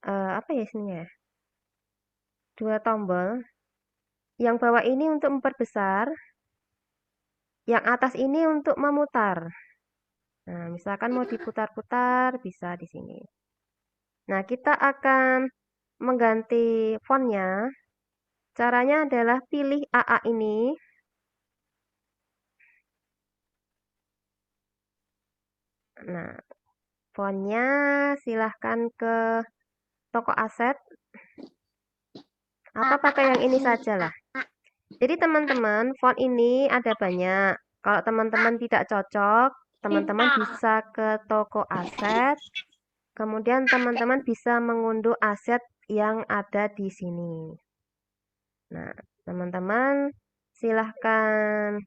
[SPEAKER 1] apa ya isinya? Dua tombol. Yang bawah ini untuk memperbesar, yang atas ini untuk memutar. Nah, misalkan mau diputar-putar bisa di sini. Nah, kita akan mengganti fontnya. Caranya adalah pilih AA ini. Nah, fontnya silahkan ke toko aset Apa pakai yang ini saja lah. Jadi teman-teman, font ini ada banyak. Kalau teman-teman tidak cocok, teman-teman bisa ke toko aset. Kemudian teman-teman bisa mengunduh aset yang ada di sini. Nah, teman-teman silahkan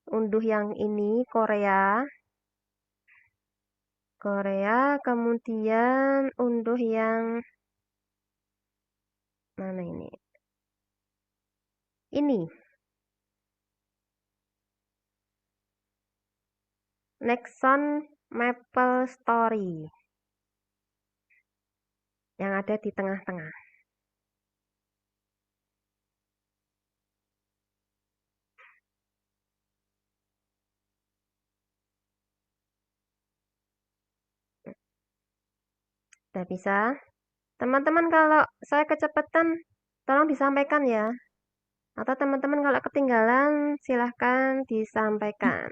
[SPEAKER 1] unduh yang ini, Korea. Korea, kemudian unduh yang mana ini? Ini. Nexon Maple Story. Yang ada di tengah-tengah. Sudah bisa? Teman-teman kalau saya kecepatan, tolong disampaikan ya. Atau teman-teman kalau ketinggalan, silahkan disampaikan.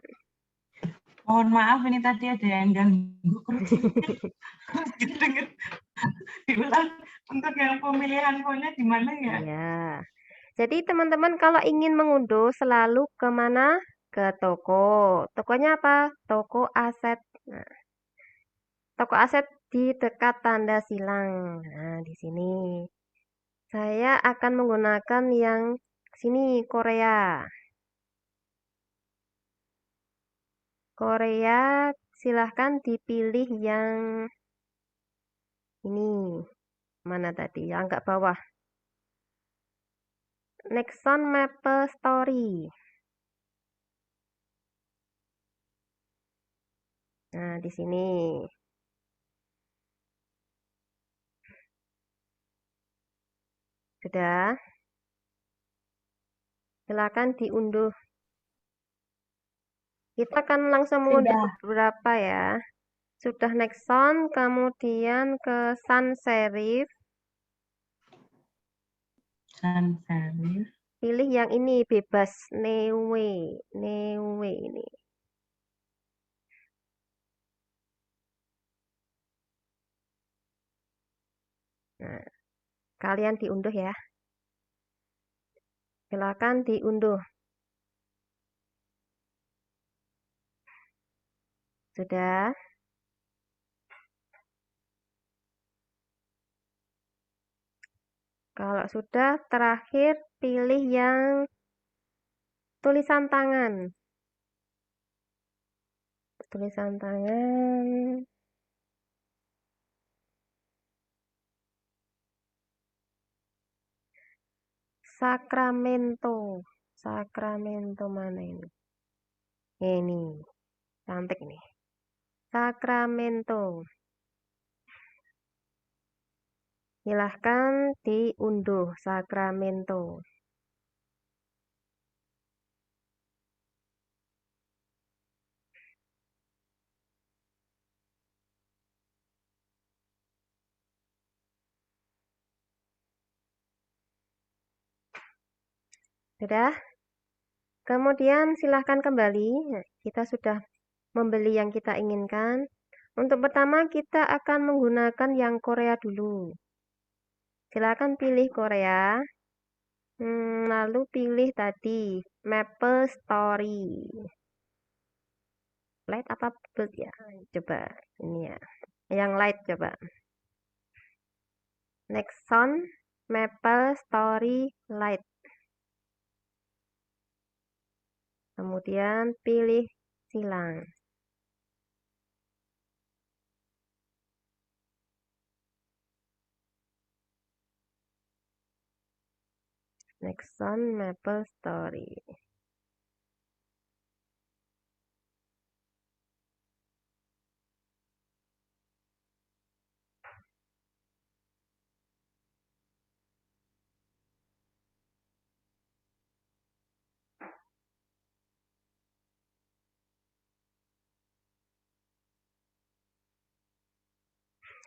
[SPEAKER 3] Mohon maaf ini tadi ada yang ganggu denger. Diulang untuk yang pemilihan fontnya di mana ya?
[SPEAKER 1] Ya. Jadi teman-teman kalau ingin mengunduh selalu kemana? Ke toko. Tokonya apa? Toko aset. Nah, toko aset di dekat tanda silang. Nah, di sini. Saya akan menggunakan yang sini, Korea. Korea, silahkan dipilih yang ini. Mana tadi? Yang agak bawah. Nexon Maple Story. Nah, di sini. Sudah. Silakan diunduh. Kita akan langsung mengunduh beberapa ya. Sudah Nexon, kemudian ke sans serif.
[SPEAKER 3] Sans serif.
[SPEAKER 1] Pilih yang ini, bebas. Neue. Neue ini. Nah, kalian diunduh ya. Silakan diunduh. Sudah. Kalau sudah, terakhir pilih yang tulisan tangan. Tulisan tangan. Sacramento. Sacramento mana ini? Ini. Cantik nih. Sacramento. Silahkan diunduh Sacramento. Sudah? Kemudian silahkan kembali. Kita sudah membeli yang kita inginkan. Untuk pertama kita akan menggunakan yang Korea dulu. Silakan pilih Korea. Lalu pilih tadi Maple Story. Light apa bold ya? Coba ini ya. Yang light coba. Nexon Maple Story Light. Kemudian pilih silang. Nexon Maple Story.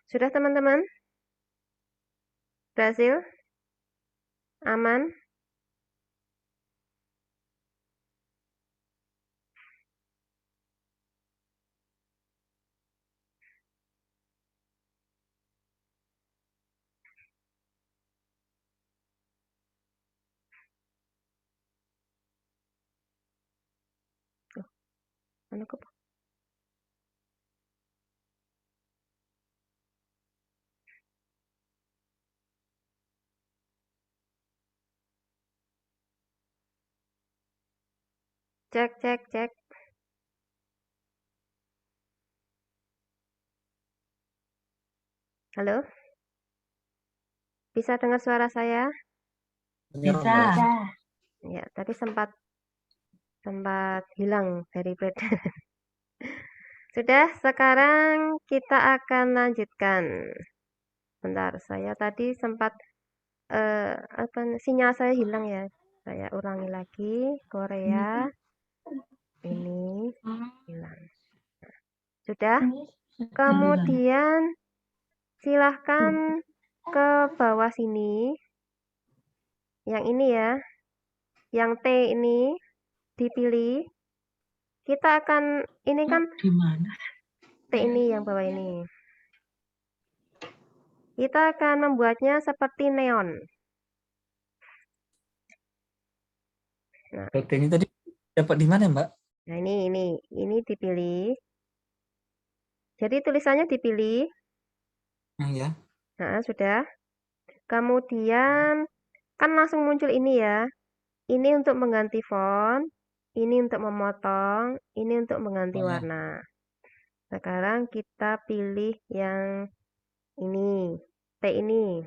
[SPEAKER 1] Sudah teman-teman? Berhasil? Aman? Anu ke cek cek cek. Halo? Bisa dengar suara saya?
[SPEAKER 3] Bisa.
[SPEAKER 1] Ya, tadi sempat hilang dari peredaran. Sudah, sekarang kita akan lanjutkan. Bentar, saya tadi sempat sinyal saya hilang ya. Saya ulangi lagi, Korea. Ini hilang. Sudah? Kemudian silahkan ke bawah sini. Yang ini ya. Yang T ini dipilih. Kita akan, ini kan
[SPEAKER 3] Di mana?
[SPEAKER 1] T ini yang bawah ini. Kita akan membuatnya seperti neon.
[SPEAKER 4] Berarti ini tadi dapat di mana, Mbak?
[SPEAKER 1] Nah, ini dipilih. Jadi tulisannya dipilih.
[SPEAKER 4] Ya.
[SPEAKER 1] Nah, sudah. Kemudian kan langsung muncul ini ya. Ini untuk mengganti font, ini untuk memotong, ini untuk mengganti
[SPEAKER 4] Oh, ya.
[SPEAKER 1] warna. Sekarang kita pilih yang ini, T ini.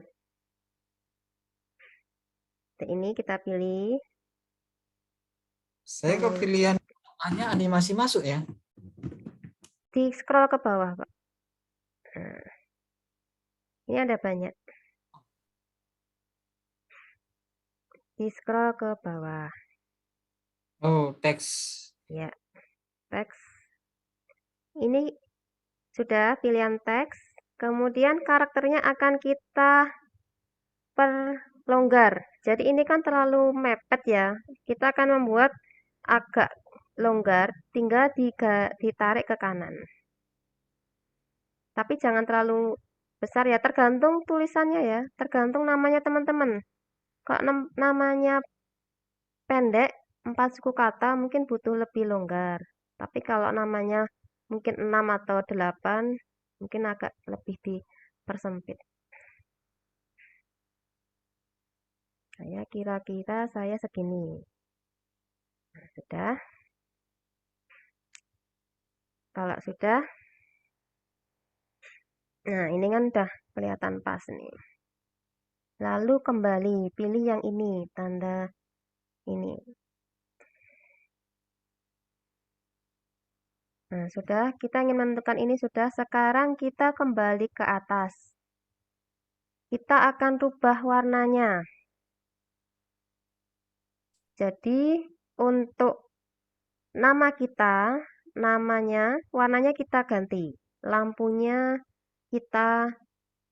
[SPEAKER 1] T ini kita pilih.
[SPEAKER 4] Saya kok pilihan hanya animasi masuk ya?
[SPEAKER 1] Di scroll ke bawah, Pak. Nah, ini ada banyak. Di scroll ke bawah.
[SPEAKER 4] Oh, teks.
[SPEAKER 1] Ya, teks. Ini sudah pilihan teks. Kemudian karakternya akan kita perlonggar. Jadi ini kan terlalu mepet ya. Kita akan membuat agak longgar, tinggal ditarik ke kanan. Tapi jangan terlalu besar ya, tergantung tulisannya ya, tergantung namanya teman-teman. Kalau namanya pendek, 4 suku kata mungkin butuh lebih longgar. Tapi kalau namanya mungkin 6 atau 8, mungkin agak lebih dipersempit. Saya kira-kira saya segini. Nah, sudah. Kalau sudah, nah ini kan udah kelihatan pas nih. Lalu kembali, pilih yang ini, tanda ini. Nah, sudah, kita ingin menentukan ini sudah. Sekarang kita kembali ke atas. Kita akan rubah warnanya. Jadi, untuk nama kita, warnanya kita ganti. Lampunya kita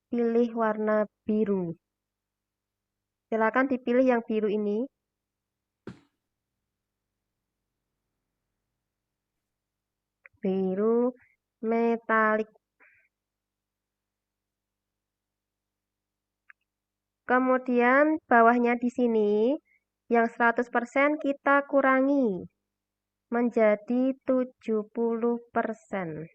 [SPEAKER 1] pilih warna biru. Silakan dipilih yang biru ini. Biru metalik. Kemudian bawahnya di sini yang 100% kita kurangi menjadi 70%.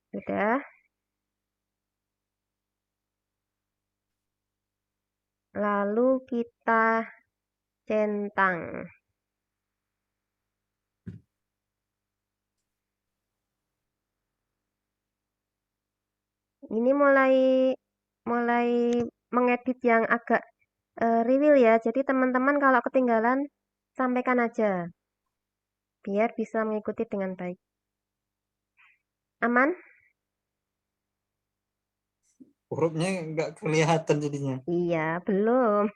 [SPEAKER 1] Sudah. Lalu kita centang. Ini mulai mengedit yang agak reveal ya. Jadi teman-teman kalau ketinggalan sampaikan aja. Biar bisa mengikuti dengan baik. Aman?
[SPEAKER 4] Hurufnya nggak kelihatan jadinya.
[SPEAKER 1] Iya, belum.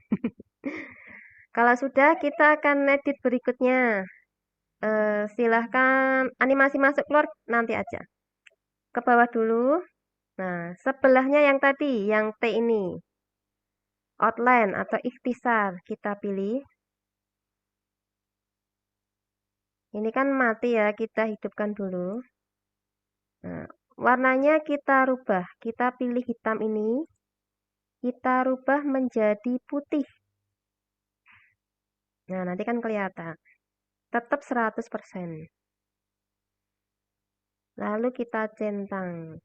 [SPEAKER 1] Kalau sudah, kita akan edit berikutnya. Silahkan animasi masuk keluar nanti aja. Ke bawah dulu. Nah, sebelahnya yang tadi, yang T ini. Outline atau ikhtisar kita pilih. Ini kan mati ya, kita hidupkan dulu. Nah, Warnanya kita rubah. Kita pilih hitam ini. Kita rubah menjadi putih. Nah, nanti kan kelihatan. Tetap 100%. Lalu kita centang.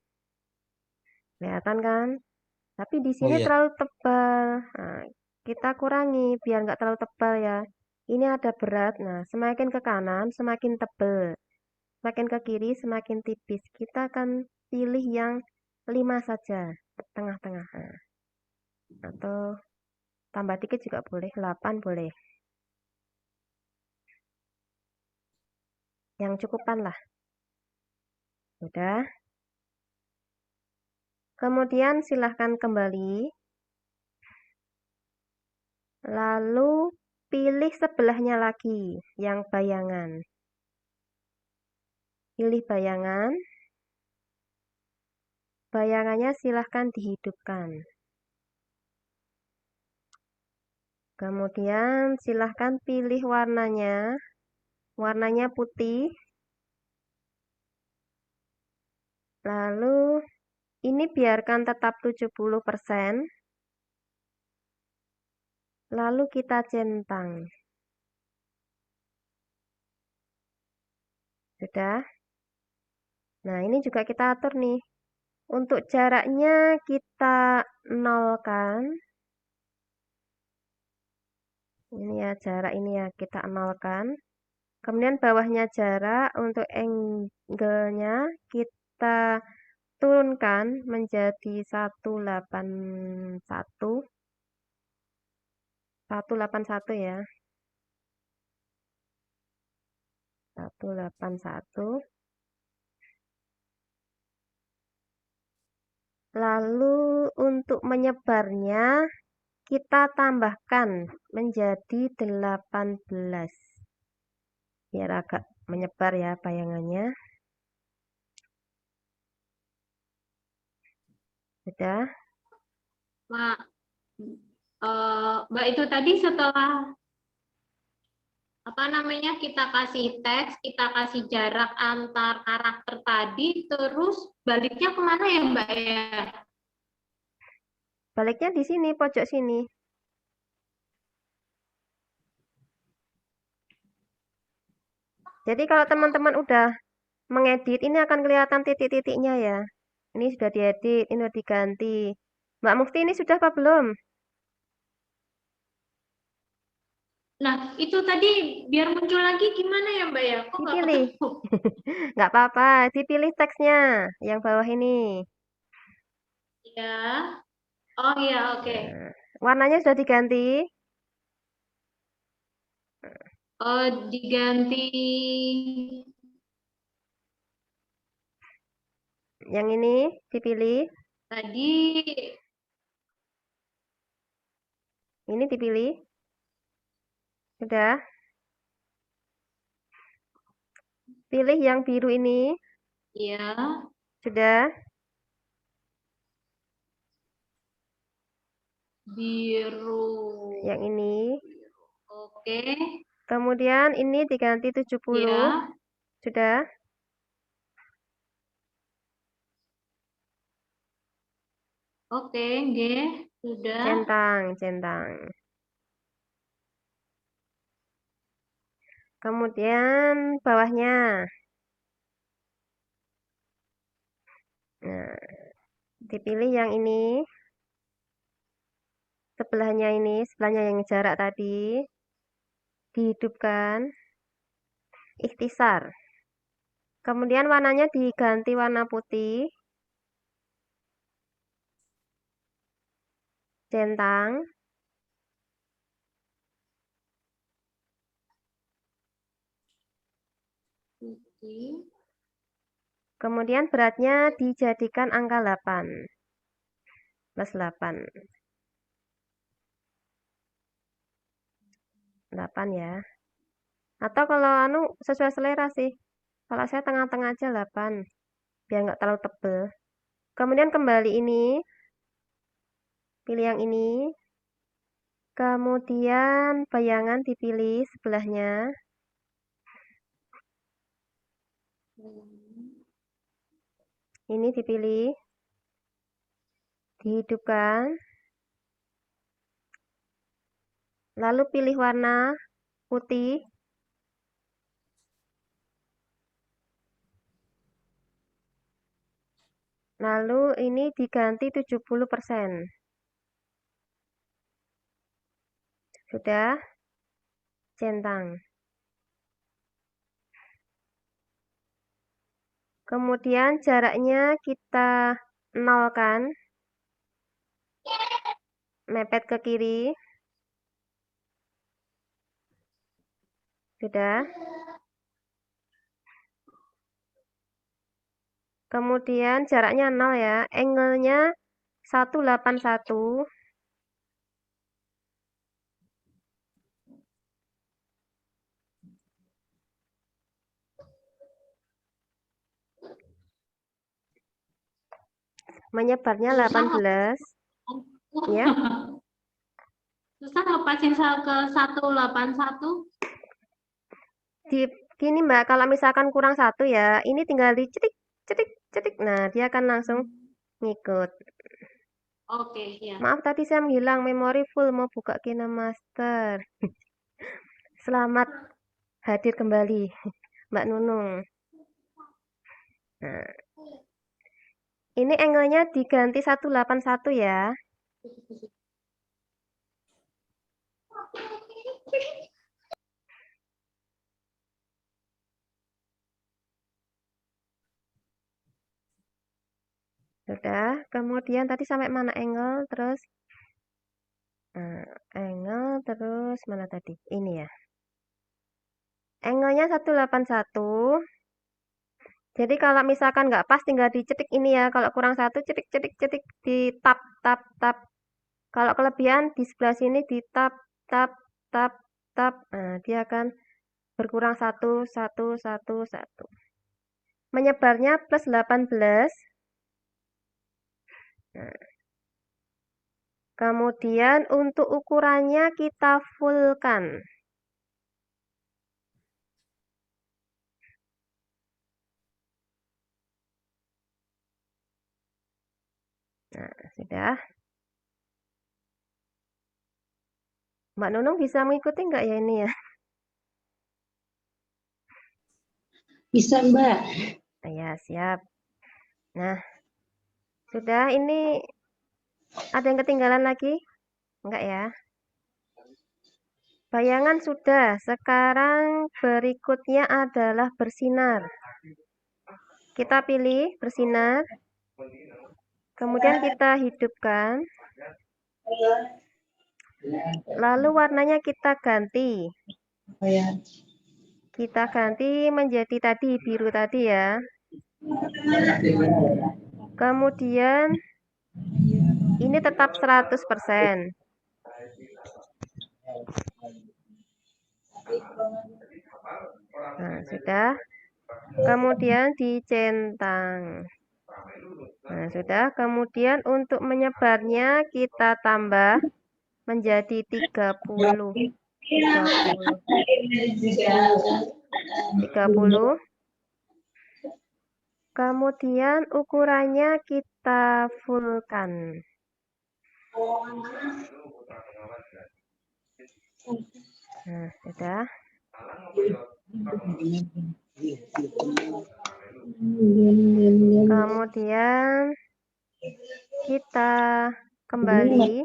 [SPEAKER 1] Kelihatan kan? Tapi di
[SPEAKER 4] Oh
[SPEAKER 1] sini
[SPEAKER 4] iya.
[SPEAKER 1] terlalu tebal. Nah, kita kurangi biar nggak terlalu tebal ya. Ini ada berat. Nah, semakin ke kanan semakin tebal. Semakin ke kiri semakin tipis. Kita akan pilih yang 5 saja. Tengah-tengah. Nah, atau tambah dikit juga boleh. 8 boleh. Yang cukupan lah. Udah. Kemudian silahkan kembali. Lalu pilih sebelahnya lagi, yang bayangan. Pilih bayangan. Bayangannya silahkan dihidupkan. Kemudian silahkan pilih warnanya. Warnanya putih. Lalu ini biarkan tetap 70%. Lalu kita centang. Sudah. Nah, ini juga kita atur nih. Untuk jaraknya kita nolkan. Ini ya, jarak ini ya kita nolkan. Kemudian bawahnya jarak, untuk angle-nya kita turunkan menjadi 181. 181 ya. 181. Lalu untuk menyebarnya kita tambahkan menjadi 18. Biar agak menyebar ya bayangannya. Sudah.
[SPEAKER 2] Mbak, itu tadi setelah kita kasih teks, kita kasih jarak antar karakter tadi, terus baliknya kemana ya Mbak ya?
[SPEAKER 1] Baliknya di sini, pojok sini. Jadi kalau teman-teman udah mengedit, ini akan kelihatan titik-titiknya ya. Ini sudah diedit, ini sudah diganti. Mbak Mufti ini sudah apa belum?
[SPEAKER 2] Nah, itu tadi biar muncul lagi gimana ya Mbak ya? Kok nggak
[SPEAKER 1] Dipilih.
[SPEAKER 2] ketemu?
[SPEAKER 1] Nggak apa-apa, dipilih teksnya yang bawah ini.
[SPEAKER 2] Ya. Oh iya, oke.
[SPEAKER 1] Nah, warnanya sudah diganti.
[SPEAKER 2] Oh, diganti.
[SPEAKER 1] Yang ini dipilih.
[SPEAKER 2] Tadi
[SPEAKER 1] Ini dipilih. Sudah. Pilih yang biru ini.
[SPEAKER 2] ya
[SPEAKER 1] Sudah.
[SPEAKER 2] biru.
[SPEAKER 1] Yang ini.
[SPEAKER 2] Oke.
[SPEAKER 1] Kemudian ini diganti 70.
[SPEAKER 2] Ya.
[SPEAKER 1] Sudah.
[SPEAKER 2] Oke, nggih. Sudah.
[SPEAKER 1] Centang. Kemudian bawahnya. Nah, dipilih yang ini. Sebelahnya yang jarak tadi. Dihidupkan. Ikhtisar. Kemudian warnanya diganti warna putih. Centang.
[SPEAKER 2] Putih.
[SPEAKER 1] Kemudian beratnya dijadikan angka 8. Plus 8. 8 ya. Atau kalau sesuai selera sih. Kalau saya tengah-tengah aja 8. Biar nggak terlalu tebel. Kemudian kembali ini. Pilih yang ini. Kemudian bayangan dipilih sebelahnya. Ini dipilih, dihidupkan, lalu pilih warna putih, lalu ini diganti 70%. Sudah, centang. Kemudian jaraknya kita nolkan, mepet ke kiri. Sudah. Kemudian jaraknya 0 ya, angle-nya 181. Menyebarnya 18. Ya.
[SPEAKER 2] Susah lepasin ke 181.
[SPEAKER 1] Gini Mbak, kalau misalkan kurang 1 ya, ini tinggal di cetik, cetik, cetik. Nah, dia akan langsung ngikut.
[SPEAKER 2] Oke, ya.
[SPEAKER 1] Maaf tadi saya menghilang, memori full, mau buka KineMaster. Selamat hadir kembali, Mbak Nunung. Nah, ini angle-nya diganti 181 ya. Sudah, kemudian tadi sampai mana angle, terus angle, terus mana tadi? Ini ya. Angle-nya 181. Jadi kalau misalkan nggak pas tinggal dicetik ini ya. Kalau kurang 1 cetik, cetik, cetik, di tap, tap, tap. Kalau kelebihan di sebelah sini di tap, tap, tap, tap. Nah, dia akan berkurang 1, 1, 1, 1. Menyebarnya plus 18. Nah, kemudian untuk ukurannya kita fullkan. Nah, sudah. Mbak Nunung bisa mengikuti nggak ya ini ya?
[SPEAKER 5] Bisa, Mbak.
[SPEAKER 1] Ya, siap. Nah, sudah, ini ada yang ketinggalan lagi? Enggak ya? Bayangan sudah, sekarang berikutnya adalah bersinar. Kita pilih bersinar, kemudian kita hidupkan, lalu warnanya kita ganti. Kita ganti menjadi tadi, biru tadi ya. Kemudian ini tetap 100%. Nah, sudah. Kemudian dicentang. Nah, sudah. Kemudian untuk menyebarnya kita tambah menjadi 30. 30. Kemudian ukurannya kita fullkan. Nah, sudah. Kemudian kita kembali.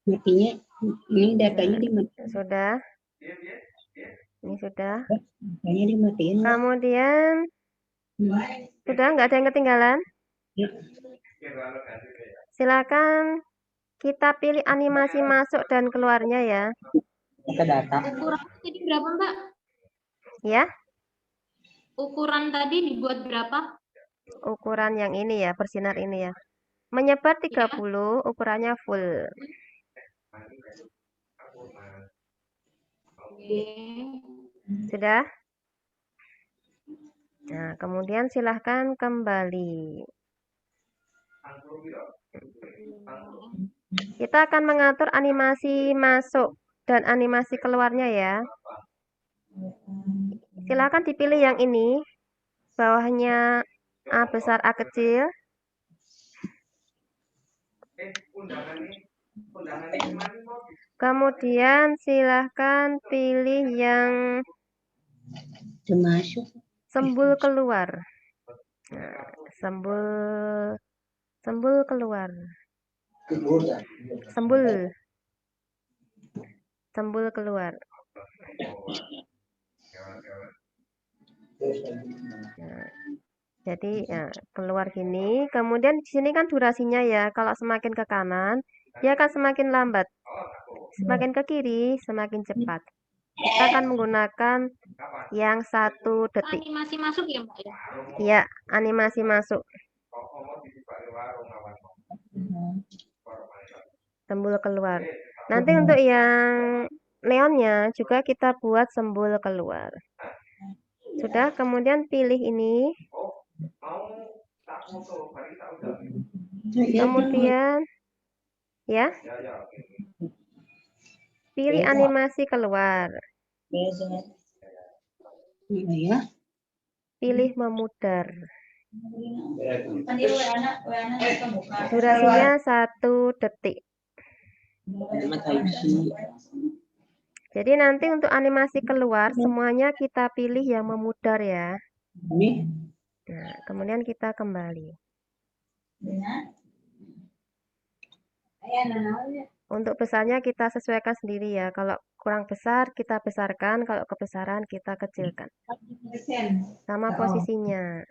[SPEAKER 5] Matinya, ini datanya dimatiin.
[SPEAKER 1] Sudah. Ini sudah.
[SPEAKER 5] Datanya dimatiin.
[SPEAKER 1] Kemudian sudah, nggak ada yang ketinggalan? Silakan kita pilih animasi masuk dan keluarnya ya.
[SPEAKER 2] Ukuran tadi berapa, Mbak?
[SPEAKER 1] Ya,
[SPEAKER 2] Ukuran tadi dibuat berapa?
[SPEAKER 1] ukuran yang ini ya, bersinar ini ya. Menyebar 30, ukurannya full.
[SPEAKER 2] Oke.
[SPEAKER 1] Sudah? Nah, kemudian silahkan kembali. Kita akan mengatur animasi masuk dan animasi keluarnya ya. Silahkan dipilih yang ini. Bawahnya A besar, A kecil. Kemudian silahkan pilih yang
[SPEAKER 5] Udah masuk.
[SPEAKER 1] sembul keluar. Nah, sembul keluar. Sembul keluar. Nah, jadi ya, keluar gini. Kemudian di sini kan durasinya ya. Kalau semakin ke kanan, dia akan semakin lambat. Semakin ke kiri, semakin cepat. Kita akan menggunakan yang 1 detik.
[SPEAKER 2] Animasi masuk ya Mbak ya?
[SPEAKER 1] Ya, animasi masuk. Sembul keluar. Nanti untuk yang neonnya juga kita buat sembul keluar. Sudah, kemudian pilih ini. Kemudian ya, pilih animasi keluar.
[SPEAKER 5] Ya.
[SPEAKER 1] Pilih memudar. Durasinya 1 detik. Jadi nanti untuk animasi keluar semuanya kita pilih yang memudar ya. Nah, kemudian kita kembali. Untuk besarnya kita sesuaikan sendiri ya. Kalau kurang besar kita besarkan, kalau kebesaran kita kecilkan. Sama posisinya.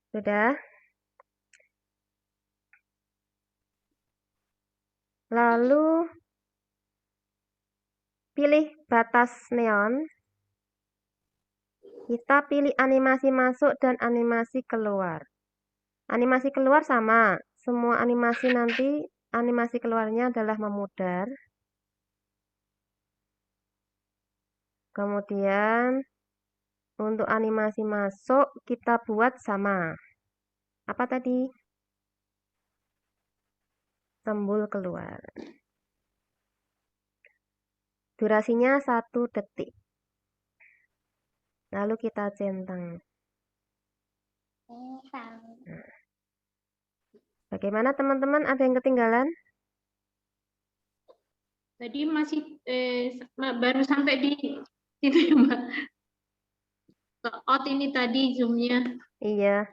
[SPEAKER 1] Sudah? Lalu pilih batas neon. Kita pilih animasi masuk dan animasi keluar. Animasi keluar sama. Semua animasi nanti, animasi keluarnya adalah memudar. Kemudian untuk animasi masuk kita buat sama. Apa tadi? Sembul keluar. Durasinya 1 detik. Lalu kita centang. Nah. Bagaimana teman-teman? Ada yang ketinggalan?
[SPEAKER 2] Tadi masih baru sampai di situ ya Mbak. Out ini tadi zoomnya.
[SPEAKER 1] Iya.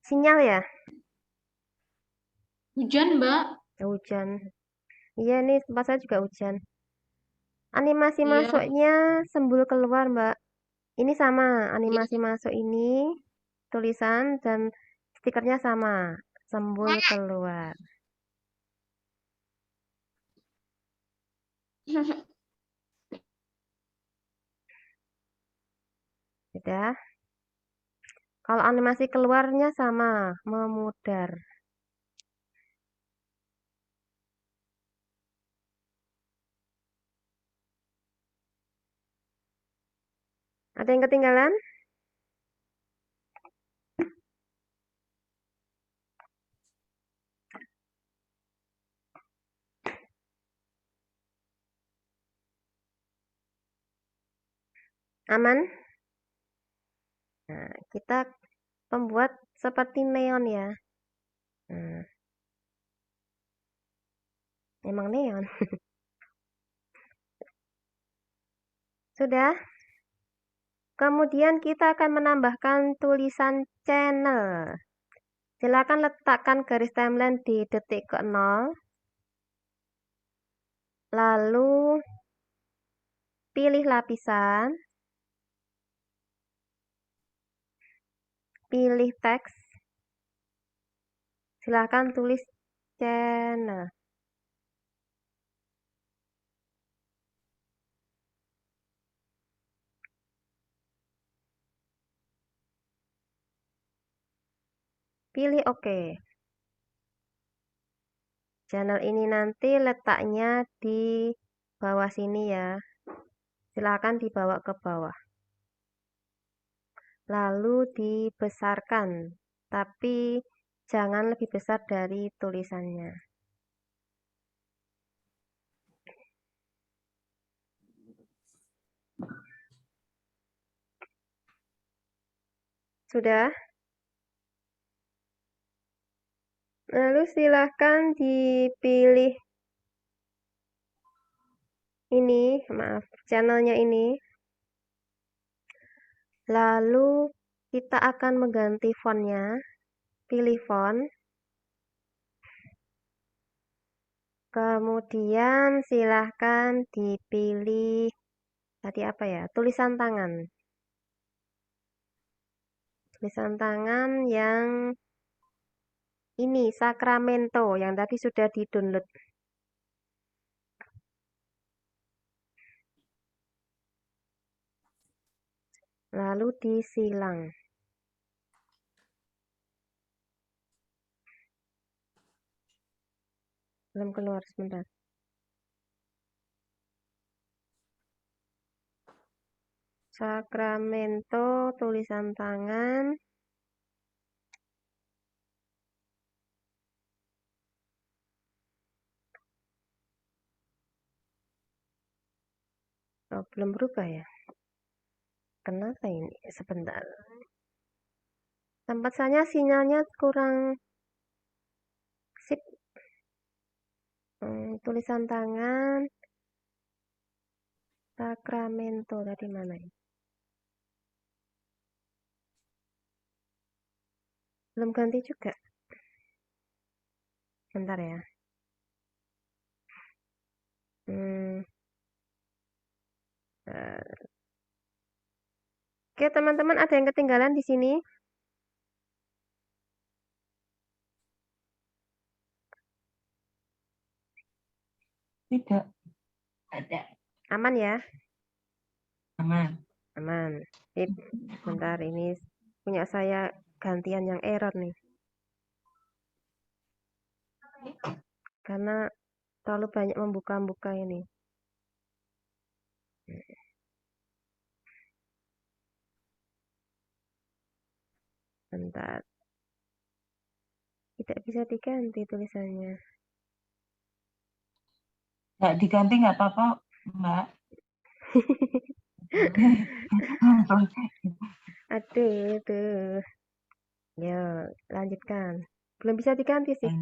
[SPEAKER 1] Sinyal ya?
[SPEAKER 2] Hujan Mbak.
[SPEAKER 1] Hujan. Iya nih tempat saya juga hujan. Animasi
[SPEAKER 2] Iya.
[SPEAKER 1] masuknya sembul keluar Mbak. Ini sama. Animasi masuk ini tulisan dan stikernya sama. Sembul keluar. Sudah. Kalau animasi keluarnya sama. Memudar. Ada yang ketinggalan? Aman? Nah, kita membuat seperti neon ya. Nah. Emang neon. Sudah? Kemudian kita akan menambahkan tulisan channel. Silakan letakkan garis timeline di detik ke-0. Lalu pilih lapisan. Pilih teks. Silakan tulis channel. Pilih OK. Channel ini nanti letaknya di bawah sini ya. Silakan dibawa ke bawah. Lalu dibesarkan, tapi jangan lebih besar dari tulisannya. Sudah? Lalu silahkan dipilih ini, maaf, channelnya ini. Lalu kita akan mengganti fontnya. Pilih font. Kemudian silahkan dipilih tadi apa ya? Tulisan tangan. Tulisan tangan yang ini Sacramento yang tadi sudah di-download. Lalu disilang. Belum keluar sebentar. Sacramento tulisan tangan. Oh, belum berubah ya? Kenapa ini? Sebentar. Tempat saya sinyalnya kurang sip. Tulisan tangan Sacramento tadi mana ya? Belum ganti juga. Bentar ya. Oke, teman-teman, ada yang ketinggalan di sini?
[SPEAKER 3] Tidak. Ada.
[SPEAKER 1] Aman ya?
[SPEAKER 3] Aman.
[SPEAKER 1] Aman. Sip. Bentar, ini punya saya gantian yang error nih. Karena terlalu banyak membuka-buka ini. Bentar. Tidak bisa diganti tulisannya.
[SPEAKER 3] Nggak diganti nggak apa-apa, Mbak.
[SPEAKER 1] Aduh. Ya, lanjutkan. Belum bisa diganti sih.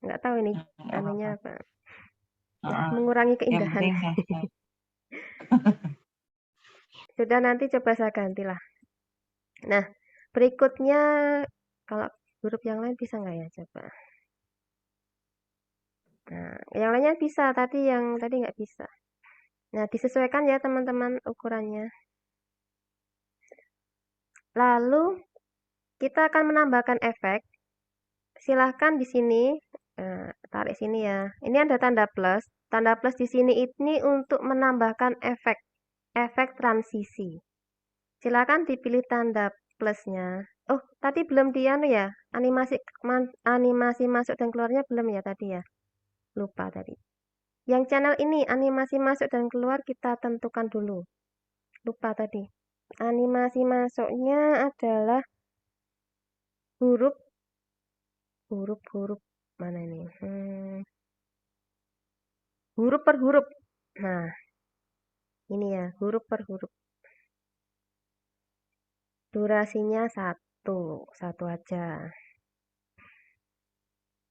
[SPEAKER 1] Nggak tahu ini anunya apa. Ya, mengurangi
[SPEAKER 3] Yang
[SPEAKER 1] keindahan.
[SPEAKER 3] penting hashtag.
[SPEAKER 1] Sudah, nanti coba saya gantilah. Nah, berikutnya kalau huruf yang lain bisa nggak ya? Coba. Nah, yang lainnya bisa. Yang tadi nggak bisa. Nah, disesuaikan ya teman-teman ukurannya. Lalu kita akan menambahkan efek. Silahkan di sini, tarik sini ya. Ini ada tanda plus. Tanda plus di sini ini untuk menambahkan efek transisi. Silakan dipilih tanda plusnya. Oh, tadi belum di anu ya. Animasi masuk dan keluarnya belum ya tadi ya. Lupa tadi. Yang channel ini animasi masuk dan keluar kita tentukan dulu. Lupa tadi. Animasi masuknya adalah huruf mana ini? Huruf per huruf. Nah, ini ya, huruf per huruf. Durasinya satu aja.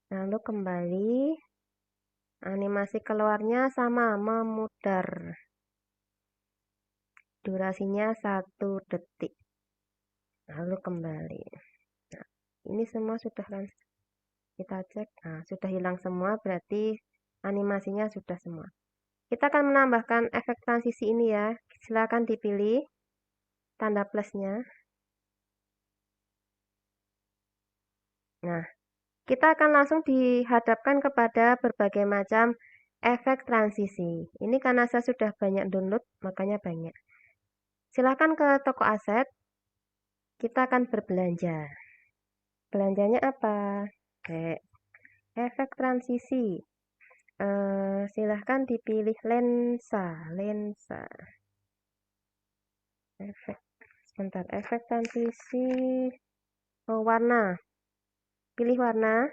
[SPEAKER 1] Lalu kembali, animasi keluarnya sama memudar. Durasinya 1 detik. Lalu kembali. Nah, ini semua sudah kan? Kita cek. Nah, sudah hilang semua, berarti animasinya sudah semua. Kita akan menambahkan efek transisi ini ya. Silakan dipilih tanda plusnya. Nah, kita akan langsung dihadapkan kepada berbagai macam efek transisi. Ini karena saya sudah banyak download, makanya banyak. Silakan ke toko aset. Kita akan berbelanja. Belanjanya apa? Kayak efek transisi. Silahkan dipilih lensa. Efek transisi. Oh, warna. Pilih warna.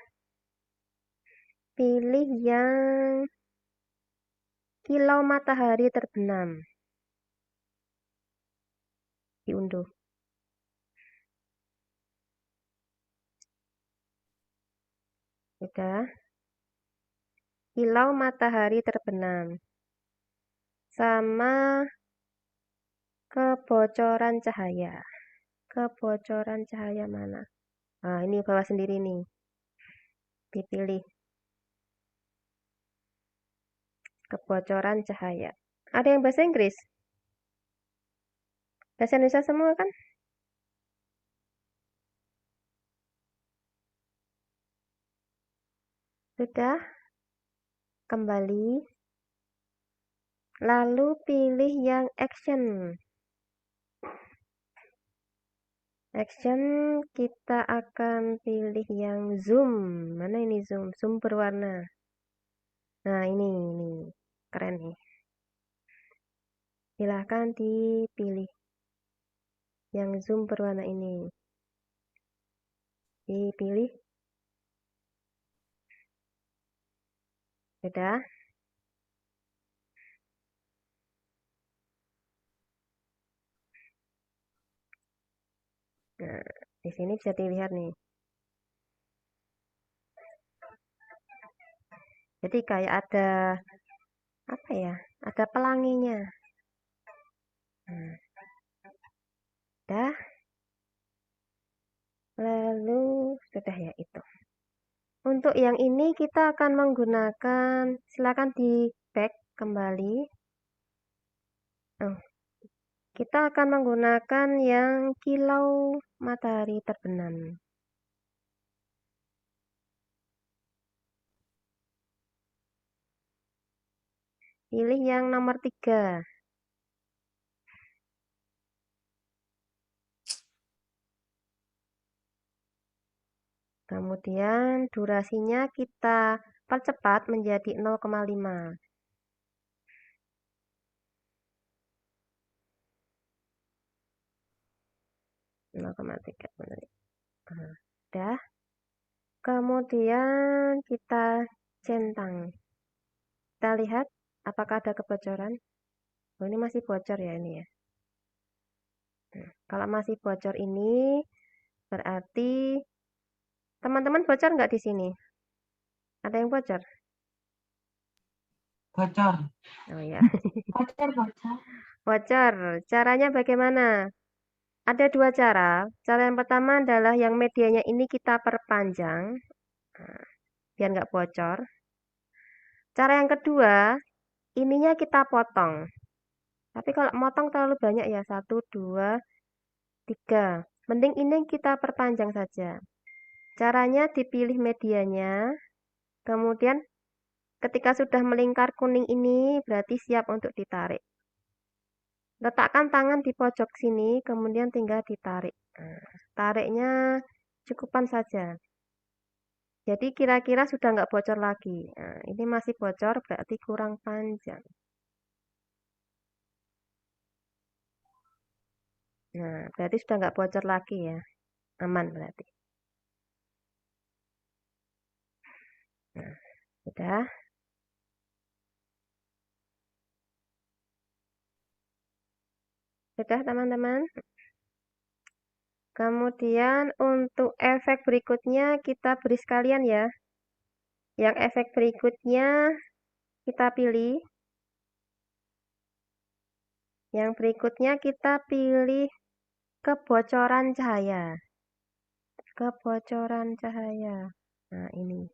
[SPEAKER 1] Pilih yang kilau matahari terbenam. Diunduh. Sudah. Kilau matahari terbenam. Sama kebocoran cahaya. Kebocoran cahaya mana? Nah, ini bawah sendiri nih. Dipilih. Kebocoran cahaya. Ada yang bahasa Inggris? Bahasa Indonesia semua kan? Sudah. Kembali. Lalu pilih yang action. Action kita akan pilih yang zoom. Mana ini zoom? Zoom berwarna. Nah, ini keren nih. Silahkan dipilih yang zoom berwarna ini. Dipilih. Sudah. Nah, di sini bisa dilihat nih. Jadi kayak ada apa ya? Ada pelanginya. Nah, dah. Lalu sudah ya itu. Untuk yang ini kita akan menggunakan, silakan di back kembali. Kita akan menggunakan yang kilau matahari terbenam. Pilih yang nomor 3. Kemudian durasinya kita percepat menjadi 0,5. Sudah. Kemudian kita centang. Kita lihat apakah ada kebocoran. Oh, ini masih bocor ya ini ya. Kalau masih bocor ini berarti teman-teman bocor nggak di sini? Ada yang bocor?
[SPEAKER 3] Bocor.
[SPEAKER 1] Oh ya.
[SPEAKER 2] Bocor.
[SPEAKER 1] Bocor. Caranya bagaimana? Ada 2 cara. Cara yang pertama adalah yang medianya ini kita perpanjang. Biar nggak bocor. Cara yang kedua, ininya kita potong. Tapi kalau motong terlalu banyak ya, 1, 2, 3. Mending ini kita perpanjang saja. Caranya dipilih medianya. Kemudian ketika sudah melingkar kuning ini, berarti siap untuk ditarik. Letakkan tangan di pojok sini, kemudian tinggal ditarik. Tariknya cukupan saja. Jadi kira-kira sudah nggak bocor lagi. Nah, ini masih bocor, berarti kurang panjang. Nah, berarti sudah nggak bocor lagi ya. Aman berarti. Nah, sudah. Sudah teman-teman. Kemudian untuk efek berikutnya kita beri sekalian ya. Yang efek berikutnya kita pilih. Yang berikutnya kita pilih kebocoran cahaya. Kebocoran cahaya. Nah, ini.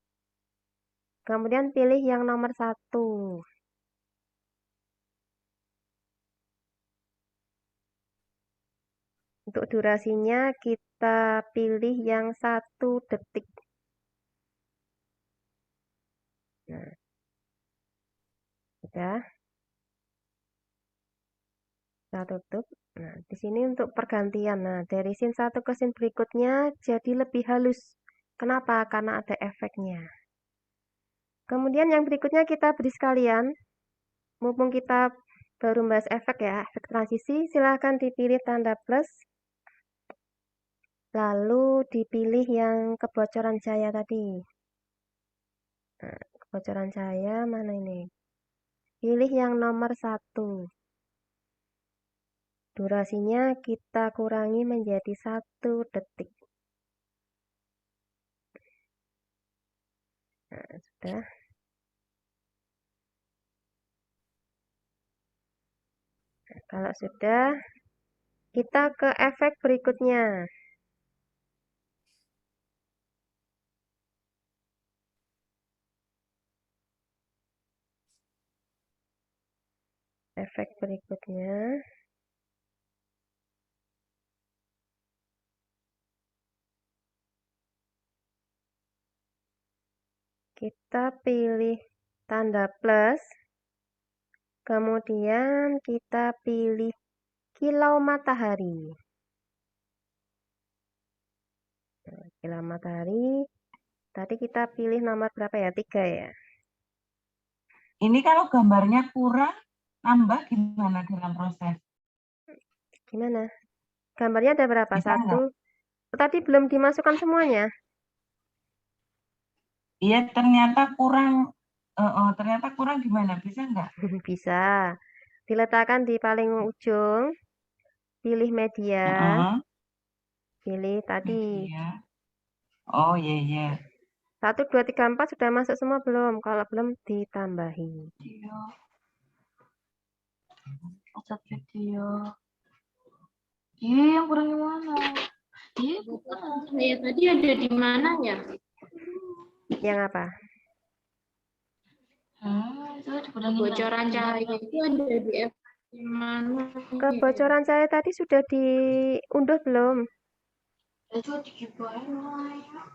[SPEAKER 1] Kemudian pilih yang nomor 1. Untuk durasinya kita pilih yang 1 detik. Nah, sudah. Kita tutup. Nah, di sini untuk pergantian. Nah, dari scene 1 ke scene berikutnya jadi lebih halus. Kenapa? Karena ada efeknya. Kemudian yang berikutnya kita beri sekalian. Mumpung kita baru bahas efek ya, efek transisi, silahkan dipilih tanda plus. Lalu dipilih yang kebocoran cahaya tadi. Nah, kebocoran cahaya mana ini? Pilih yang nomor 1. Durasinya kita kurangi menjadi 1 detik. Nah, sudah. Nah, kalau sudah, kita ke efek berikutnya. Efek berikutnya. Kita pilih tanda plus. Kemudian kita pilih kilau matahari. Nah, kilau matahari. Tadi kita pilih nomor berapa ya? 3 ya.
[SPEAKER 3] Ini kalau gambarnya kurang, nambah gimana dalam proses?
[SPEAKER 1] Gimana? Gambarnya ada berapa?
[SPEAKER 3] Bisa nggak?
[SPEAKER 1] 1. Tadi belum dimasukkan semuanya.
[SPEAKER 3] Iya, ternyata kurang. Ternyata kurang gimana? Bisa nggak?
[SPEAKER 1] Bisa. Diletakkan di paling ujung. Pilih media.
[SPEAKER 3] Heeh,
[SPEAKER 1] Pilih tadi.
[SPEAKER 3] media. Oh iya iya.
[SPEAKER 1] 1, 2, 3, 4 sudah masuk semua belum? Kalau belum ditambahi.
[SPEAKER 3] Video. Pusat video. Iya, yang kurang yang mana? Iya, bukan.
[SPEAKER 2] Saya tadi ada di mana ya?
[SPEAKER 1] Yang apa?
[SPEAKER 3] Itu dikurangin
[SPEAKER 2] Bocoran
[SPEAKER 3] lagi.
[SPEAKER 2] cahaya itu ada di efek di mana?
[SPEAKER 1] Kebocoran cahaya tadi sudah diunduh belum?
[SPEAKER 3] Itu digibain lah.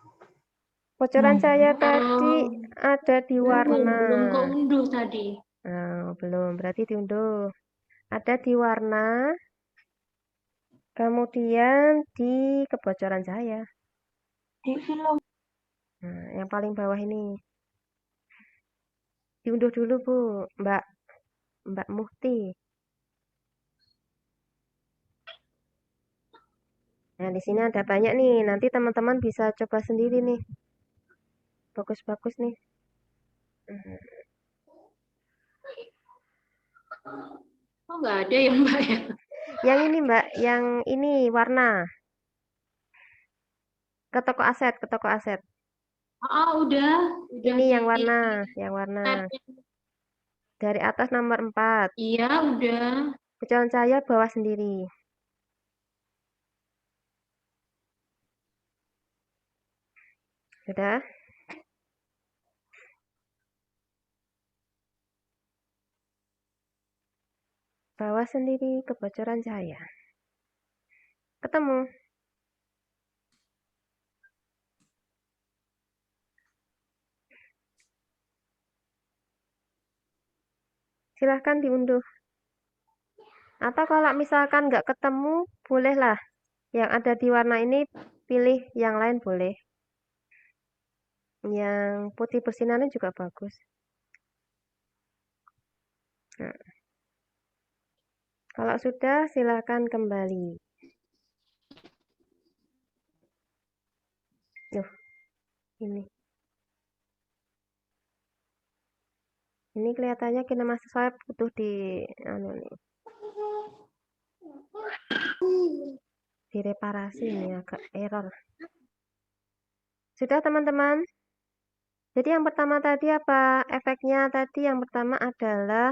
[SPEAKER 1] Bocoran cahaya tadi
[SPEAKER 2] Oh,
[SPEAKER 1] ada di warna.
[SPEAKER 2] belum keunduh tadi.
[SPEAKER 1] Nah, belum, berarti diunduh. Ada di warna, kemudian di kebocoran cahaya.
[SPEAKER 3] Di film.
[SPEAKER 1] Nah, yang paling bawah ini. Diunduh dulu, Bu, Mbak Muhti. Nah, di sini ada banyak nih. Nanti teman-teman bisa coba sendiri nih. Bagus-bagus nih.
[SPEAKER 2] Oh, nggak ada ya Mbak ya?
[SPEAKER 1] Yang ini, Mbak, yang ini warna. Ke toko aset, ke toko aset.
[SPEAKER 2] Udah
[SPEAKER 1] Ini
[SPEAKER 2] di
[SPEAKER 1] yang warna. Dari atas nomor 4.
[SPEAKER 2] Iya, udah.
[SPEAKER 1] Bocoran cahaya bawah sendiri. Sudah? Bawah sendiri kebocoran cahaya. Ketemu. Silahkan diunduh. Atau kalau misalkan nggak ketemu, bolehlah. Yang ada di warna ini, pilih yang lain boleh. Yang putih bersinarnya juga bagus. Nah, kalau sudah, silahkan kembali. Yuh, ini. Ini kelihatannya kinematis saya butuh direparasi ini agak error. Sudah teman-teman? Jadi yang pertama tadi apa efeknya tadi? Yang pertama adalah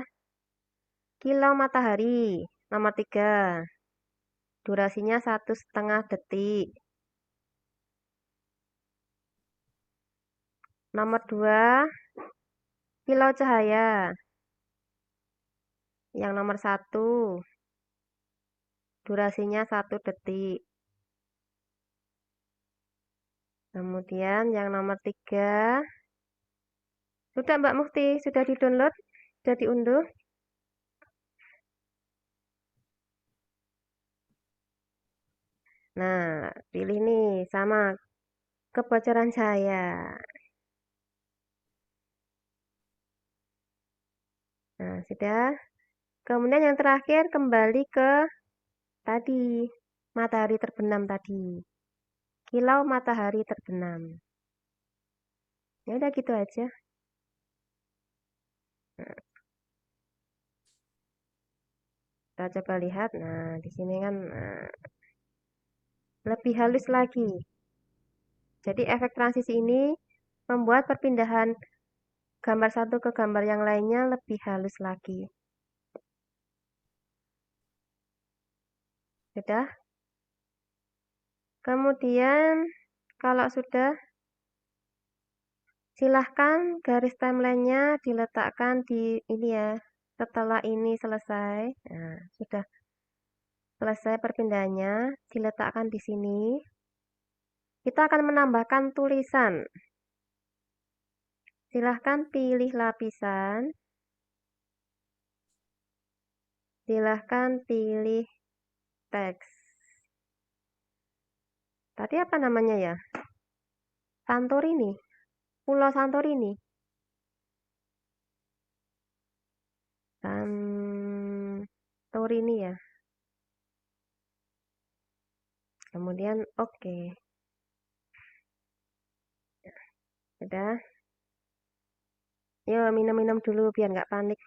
[SPEAKER 1] kilau matahari nomor 3. Durasinya 1,5 detik. Nomor 2, kilau cahaya. Yang nomor 1, durasinya 1 detik. Kemudian yang nomor 3, sudah Mbak Mufti, sudah di-download, sudah diunduh. Nah, pilih nih sama kebocoran cahaya. Nah, sudah. Kemudian yang terakhir kembali ke tadi, matahari terbenam tadi. Kilau matahari terbenam. Ya udah gitu aja. Nah, kita coba lihat. Nah, di sini kan lebih halus lagi. Jadi efek transisi ini membuat perpindahan gambar satu ke gambar yang lainnya lebih halus lagi. Sudah? Kemudian kalau sudah, silahkan garis timeline-nya diletakkan di ini ya. Setelah ini selesai, nah, sudah selesai perpindahannya, diletakkan di sini. Kita akan menambahkan tulisan. Silahkan pilih lapisan. Silahkan pilih teks. Tadi apa namanya ya? Santorini. Pulau Santorini. Santorini ya. Kemudian oke. Sudah. Yuk minum-minum dulu biar nggak panik.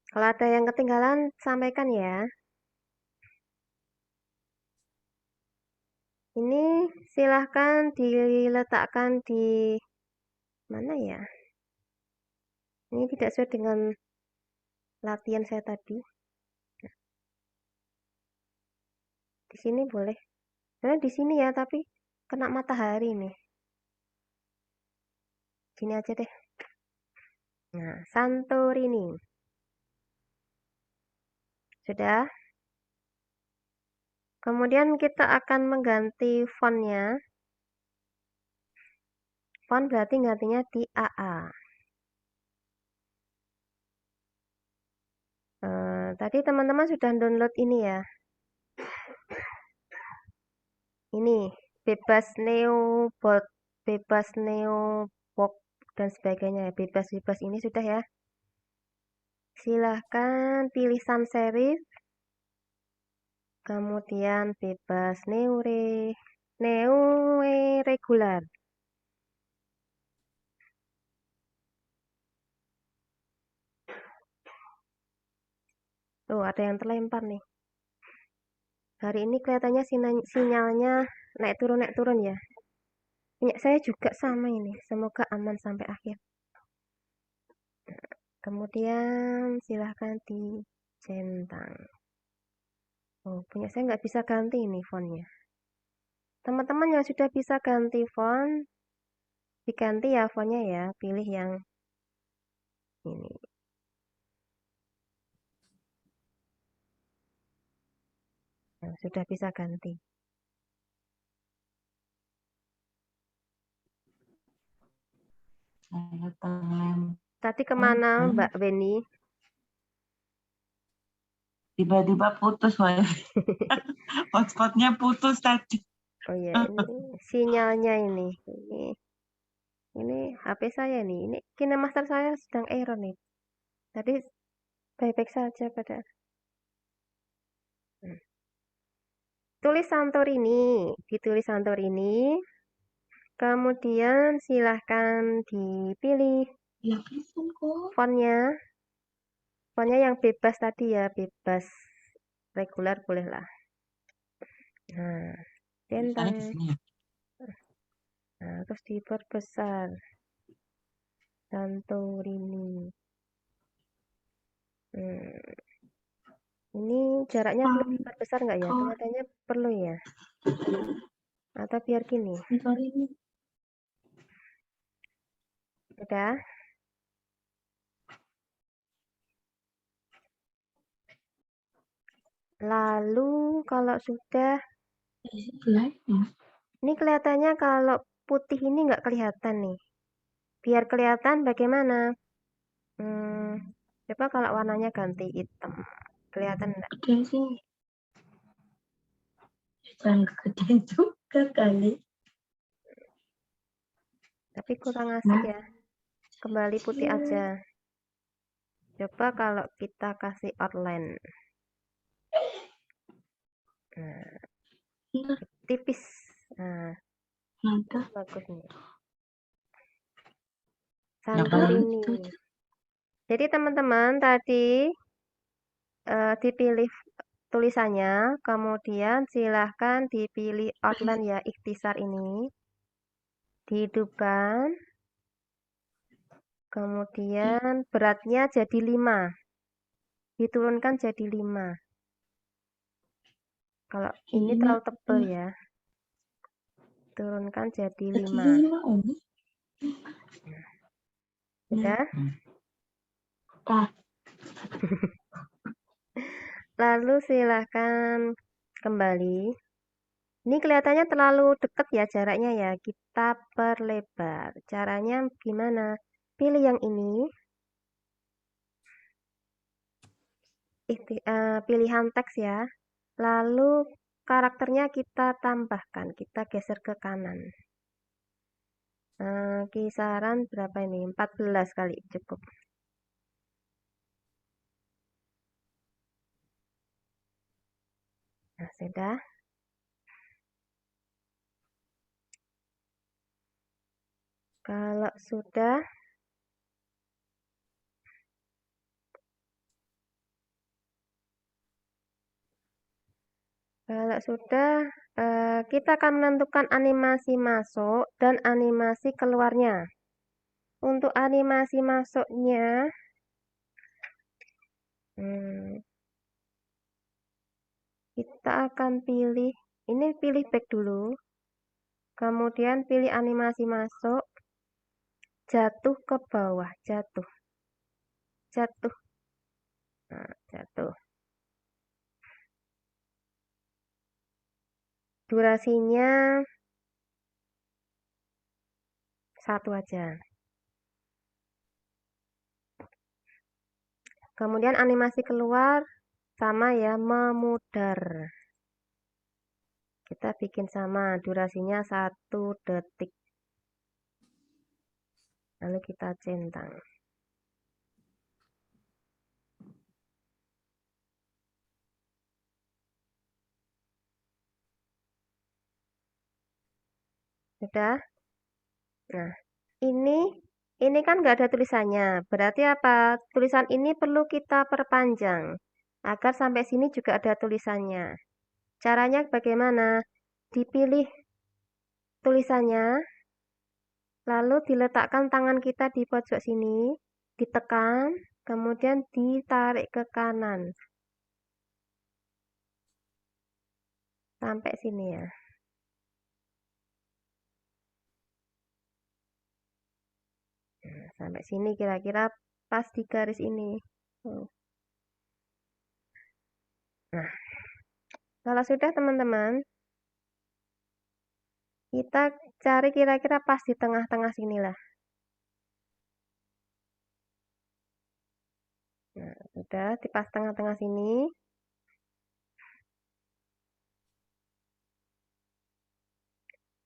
[SPEAKER 1] Kalau ada yang ketinggalan, sampaikan ya. Ini silahkan diletakkan di mana ya? Ini tidak sesuai dengan latihan saya tadi. Di sini boleh. Sebenarnya di sini ya, tapi kena matahari nih. Gini aja deh. Nah, Santorini. Sudah. Kemudian kita akan mengganti fontnya. Font berarti gantinya di AA. Tadi teman-teman sudah download ini ya. Ini bebas neobot, bebas neobot dan sebagainya ya. Bebas-bebas ini sudah ya. Silahkan pilih sans serif. Kemudian bebas neo regular. Tuh, ada yang terlempar nih. Hari ini kelihatannya sinyalnya naik turun ya. Punya saya juga sama ini. Semoga aman sampai akhir. Kemudian silahkan dicentang. Oh, punya saya nggak bisa ganti ini fontnya. Teman-teman yang sudah bisa ganti font, diganti ya fontnya ya. Pilih yang ini. Yang sudah bisa ganti.
[SPEAKER 3] Saya terlempar.
[SPEAKER 1] Tadi kemana Mbak Beni?
[SPEAKER 3] Tiba-tiba putus, hotspotnya putus tadi.
[SPEAKER 1] Oh ya, ini sinyalnya ini. Ini HP saya nih. Ini KineMaster saya sedang error nih. Tadi baik-baik saja pada. Tulis Santorini, ditulis Santorini. Kemudian silahkan dipilih
[SPEAKER 3] Lapisan kok.
[SPEAKER 1] fontnya. Fontnya yang bebas tadi ya, bebas regular bolehlah. Nah, centang.
[SPEAKER 3] Tulisannya di sini ya.
[SPEAKER 1] Nah, terus diperbesar. Santorini. Ini jaraknya perlu diperbesar nggak ya? Kelihatannya perlu ya. Atau biar gini.
[SPEAKER 3] Santorini.
[SPEAKER 1] Udah. Lalu kalau sudah, ini kelihatannya kalau putih ini nggak kelihatan nih. Biar kelihatan bagaimana? Coba kalau warnanya ganti hitam. Kelihatan nggak?
[SPEAKER 3] Gede sih. Jangan gede juga kali.
[SPEAKER 1] Tapi kurang asik ya. Kembali putih aja. Coba kalau kita kasih outline. Nah, tipis. Nah, bagus nih. Santorini. Jadi teman-teman tadi dipilih tulisannya, kemudian silahkan dipilih outline ya, ikhtisar ini. Dihidupkan. Kemudian beratnya jadi 5. Diturunkan jadi 5. Kalau ini terlalu tebal ya. Turunkan jadi 5. Sudah? Lalu silahkan kembali. Ini kelihatannya terlalu dekat ya jaraknya ya. Kita perlebar. Caranya gimana? Pilih yang ini. Pilihan teks ya. Lalu karakternya kita tambahkan. Kita geser ke kanan. Kisaran berapa ini? 14 kali cukup. Nah, sudah. Kalau sudah, kita akan menentukan animasi masuk dan animasi keluarnya. Untuk animasi masuknya, kita akan pilih, ini pilih back dulu. Kemudian pilih animasi masuk, jatuh ke bawah, jatuh. Nah, jatuh. Durasinya 1 aja. Kemudian animasi keluar sama ya, memudar. Kita bikin sama, durasinya 1 detik. Lalu kita centang. Sudah? Nah, ini kan nggak ada tulisannya. Berarti apa? Tulisan ini perlu kita perpanjang. Agar sampai sini juga ada tulisannya. Caranya bagaimana? Dipilih tulisannya. Lalu diletakkan tangan kita di pojok sini. Ditekan. Kemudian ditarik ke kanan. Sampai sini ya. Sampai sini kira-kira pas di garis ini. Nah, kalau sudah teman-teman, kita cari kira-kira pas di tengah-tengah sinilah. Nah, sudah di pas tengah-tengah sini.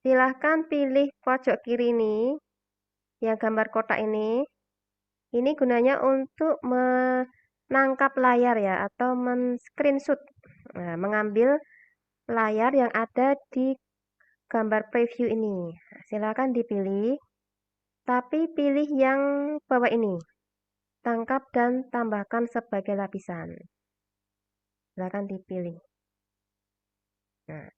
[SPEAKER 1] Silahkan pilih pojok kiri ini, yang gambar kotak ini. Ini gunanya untuk menangkap layar ya, atau men-screenshot. Nah, mengambil layar yang ada di gambar preview ini. Silakan dipilih, tapi pilih yang bawah ini. Tangkap dan tambahkan sebagai lapisan. Silakan dipilih. Nah.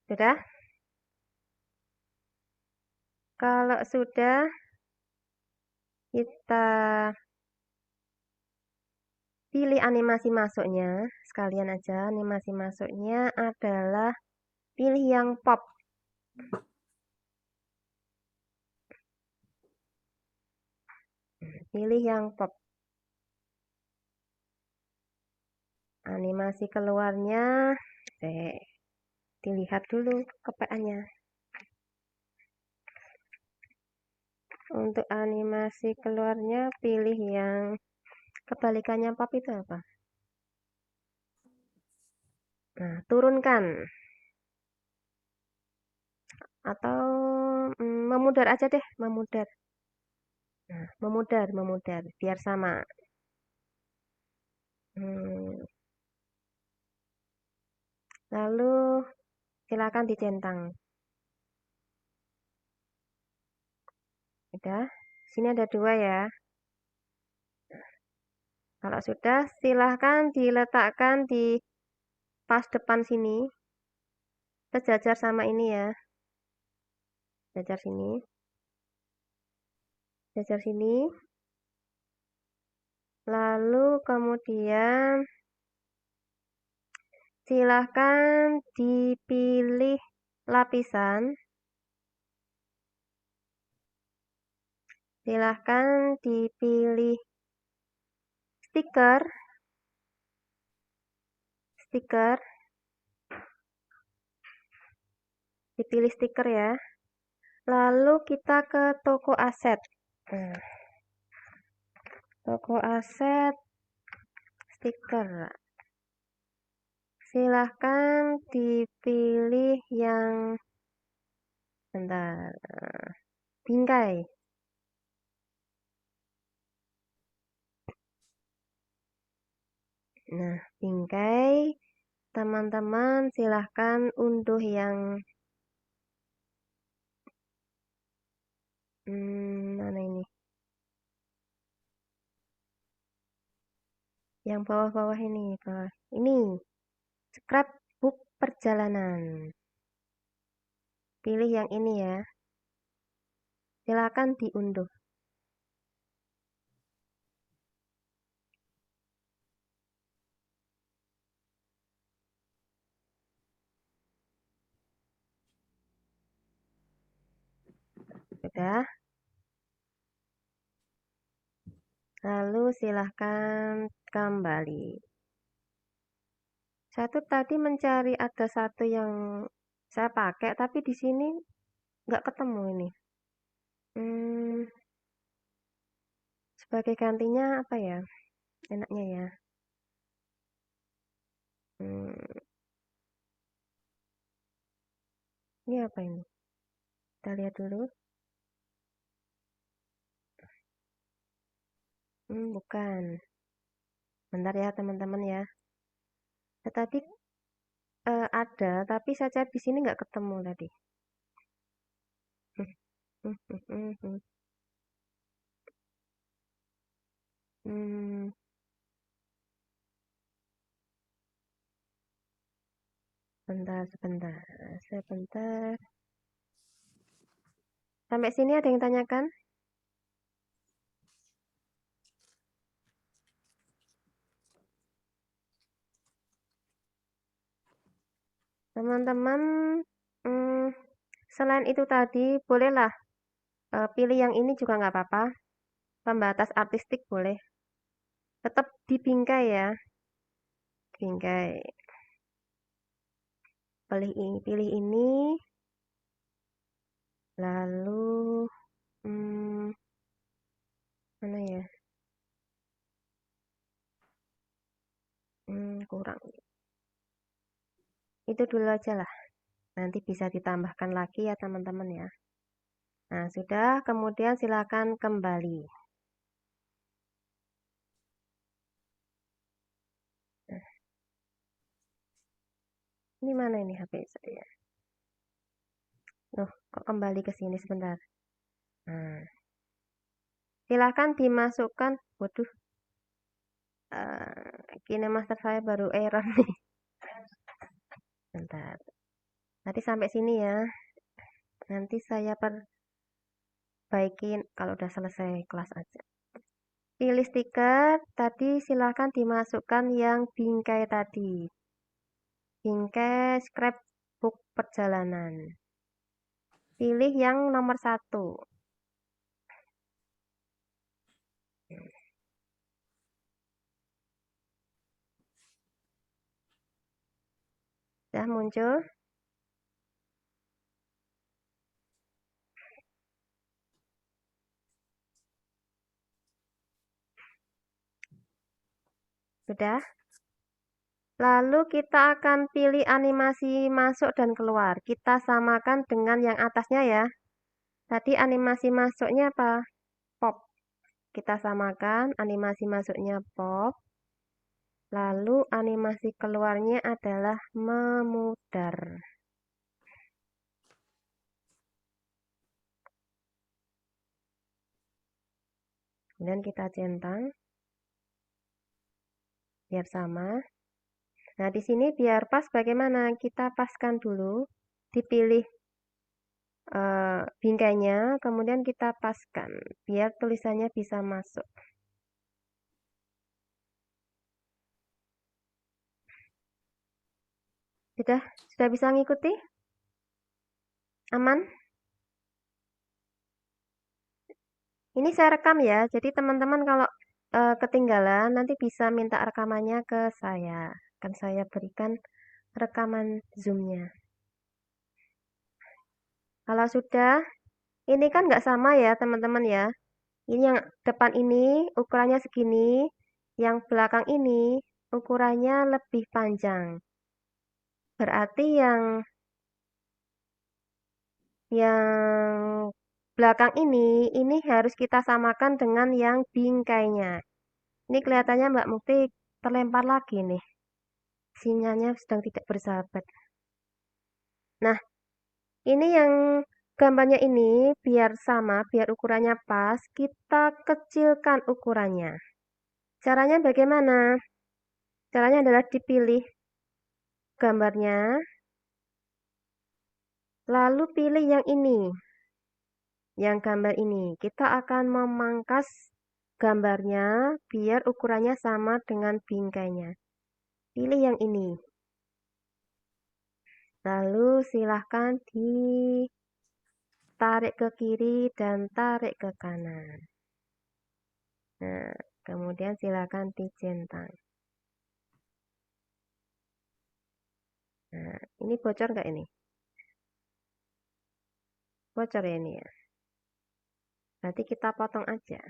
[SPEAKER 1] Sudah? Kalau sudah, kita pilih animasi masuknya. Sekalian aja, animasi masuknya adalah pilih yang pop. Pilih yang pop. Animasi keluarnya, dilihat dulu kepeannya. Untuk animasi keluarnya, pilih yang kebalikannya pop itu apa? Nah, turunkan. Atau memudar aja deh, memudar. Nah, memudar, biar sama. Lalu Silakan dicentang. Udah, sini ada 2 ya. Kalau sudah, silahkan diletakkan di pas depan sini. Sejajar sama ini ya. Sejajar sini. Sejajar sini. Lalu kemudian silahkan dipilih lapisan. Silahkan dipilih stiker. Dipilih stiker ya. Lalu kita ke toko aset. Toko aset stiker. Silahkan dipilih yang bentar. Bingkai. Nah, bingkai. Teman-teman silahkan unduh yang mana ini? Yang bawah-bawah ini, bawah. Ini scrapbook perjalanan. Pilih yang ini ya. Silakan diunduh. Sudah. Lalu silahkan kembali. Saya tuh tadi mencari ada satu yang saya pakai, tapi di sini nggak ketemu ini. Sebagai gantinya apa ya? Enaknya ya. Ini apa ini? Kita lihat dulu. Bukan. Bentar ya teman-teman ya. Tadi ada, tapi saya cari di sini nggak ketemu tadi. Sebentar. Sampai sini ada yang tanyakan? Teman-teman, selain itu tadi, bolehlah pilih yang ini juga nggak apa-apa. Pembatas artistik boleh. Tetap di bingkai ya. Bingkai. Pilih ini. Lalu, mana ya? Kurang. Itu dulu aja lah. Nanti bisa ditambahkan lagi ya teman-teman ya. Nah, sudah. Kemudian silakan kembali. Ini mana ini HP saya? Loh, kok kembali ke sini sebentar. Nah, silakan dimasukkan. Waduh. KineMaster saya baru error nih. Bentar. Nanti sampai sini ya. Nanti saya perbaikin kalau udah selesai kelas aja. Pilih stiker. Tadi silakan dimasukkan yang bingkai tadi. Bingkai scrapbook perjalanan. Pilih yang nomor 1. Sudah muncul? Sudah? Lalu kita akan pilih animasi masuk dan keluar. Kita samakan dengan yang atasnya ya. Tadi animasi masuknya apa? Pop. Kita samakan animasi masuknya pop. Lalu animasi keluarnya adalah memudar. Kemudian kita centang biar sama. Nah, di sini biar pas bagaimana? Kita paskan dulu, dipilih bingkainya, kemudian kita paskan biar tulisannya bisa masuk. Sudah bisa ngikuti? Aman? Ini saya rekam ya, jadi teman-teman kalau ketinggalan nanti bisa minta rekamannya ke saya. Akan saya berikan rekaman Zoom-nya. Kalau sudah, ini kan nggak sama ya teman-teman ya. Ini yang depan ini ukurannya segini, yang belakang ini ukurannya lebih panjang. Berarti yang belakang ini harus kita samakan dengan yang bingkainya. Ini kelihatannya Mbak Mukti terlempar lagi nih. Sinyalnya sedang tidak bersahabat. Nah, ini yang gambarnya ini biar sama, biar ukurannya pas, kita kecilkan ukurannya. Caranya bagaimana? Caranya adalah dipilih gambarnya, lalu pilih yang ini, yang gambar ini. Kita akan memangkas gambarnya biar ukurannya sama dengan bingkainya. Pilih yang ini. Lalu silahkan ditarik ke kiri dan tarik ke kanan. Nah, kemudian silahkan dicentang. Nah, ini bocor nggak ini? Bocor ya ini ya. Berarti kita potong aja.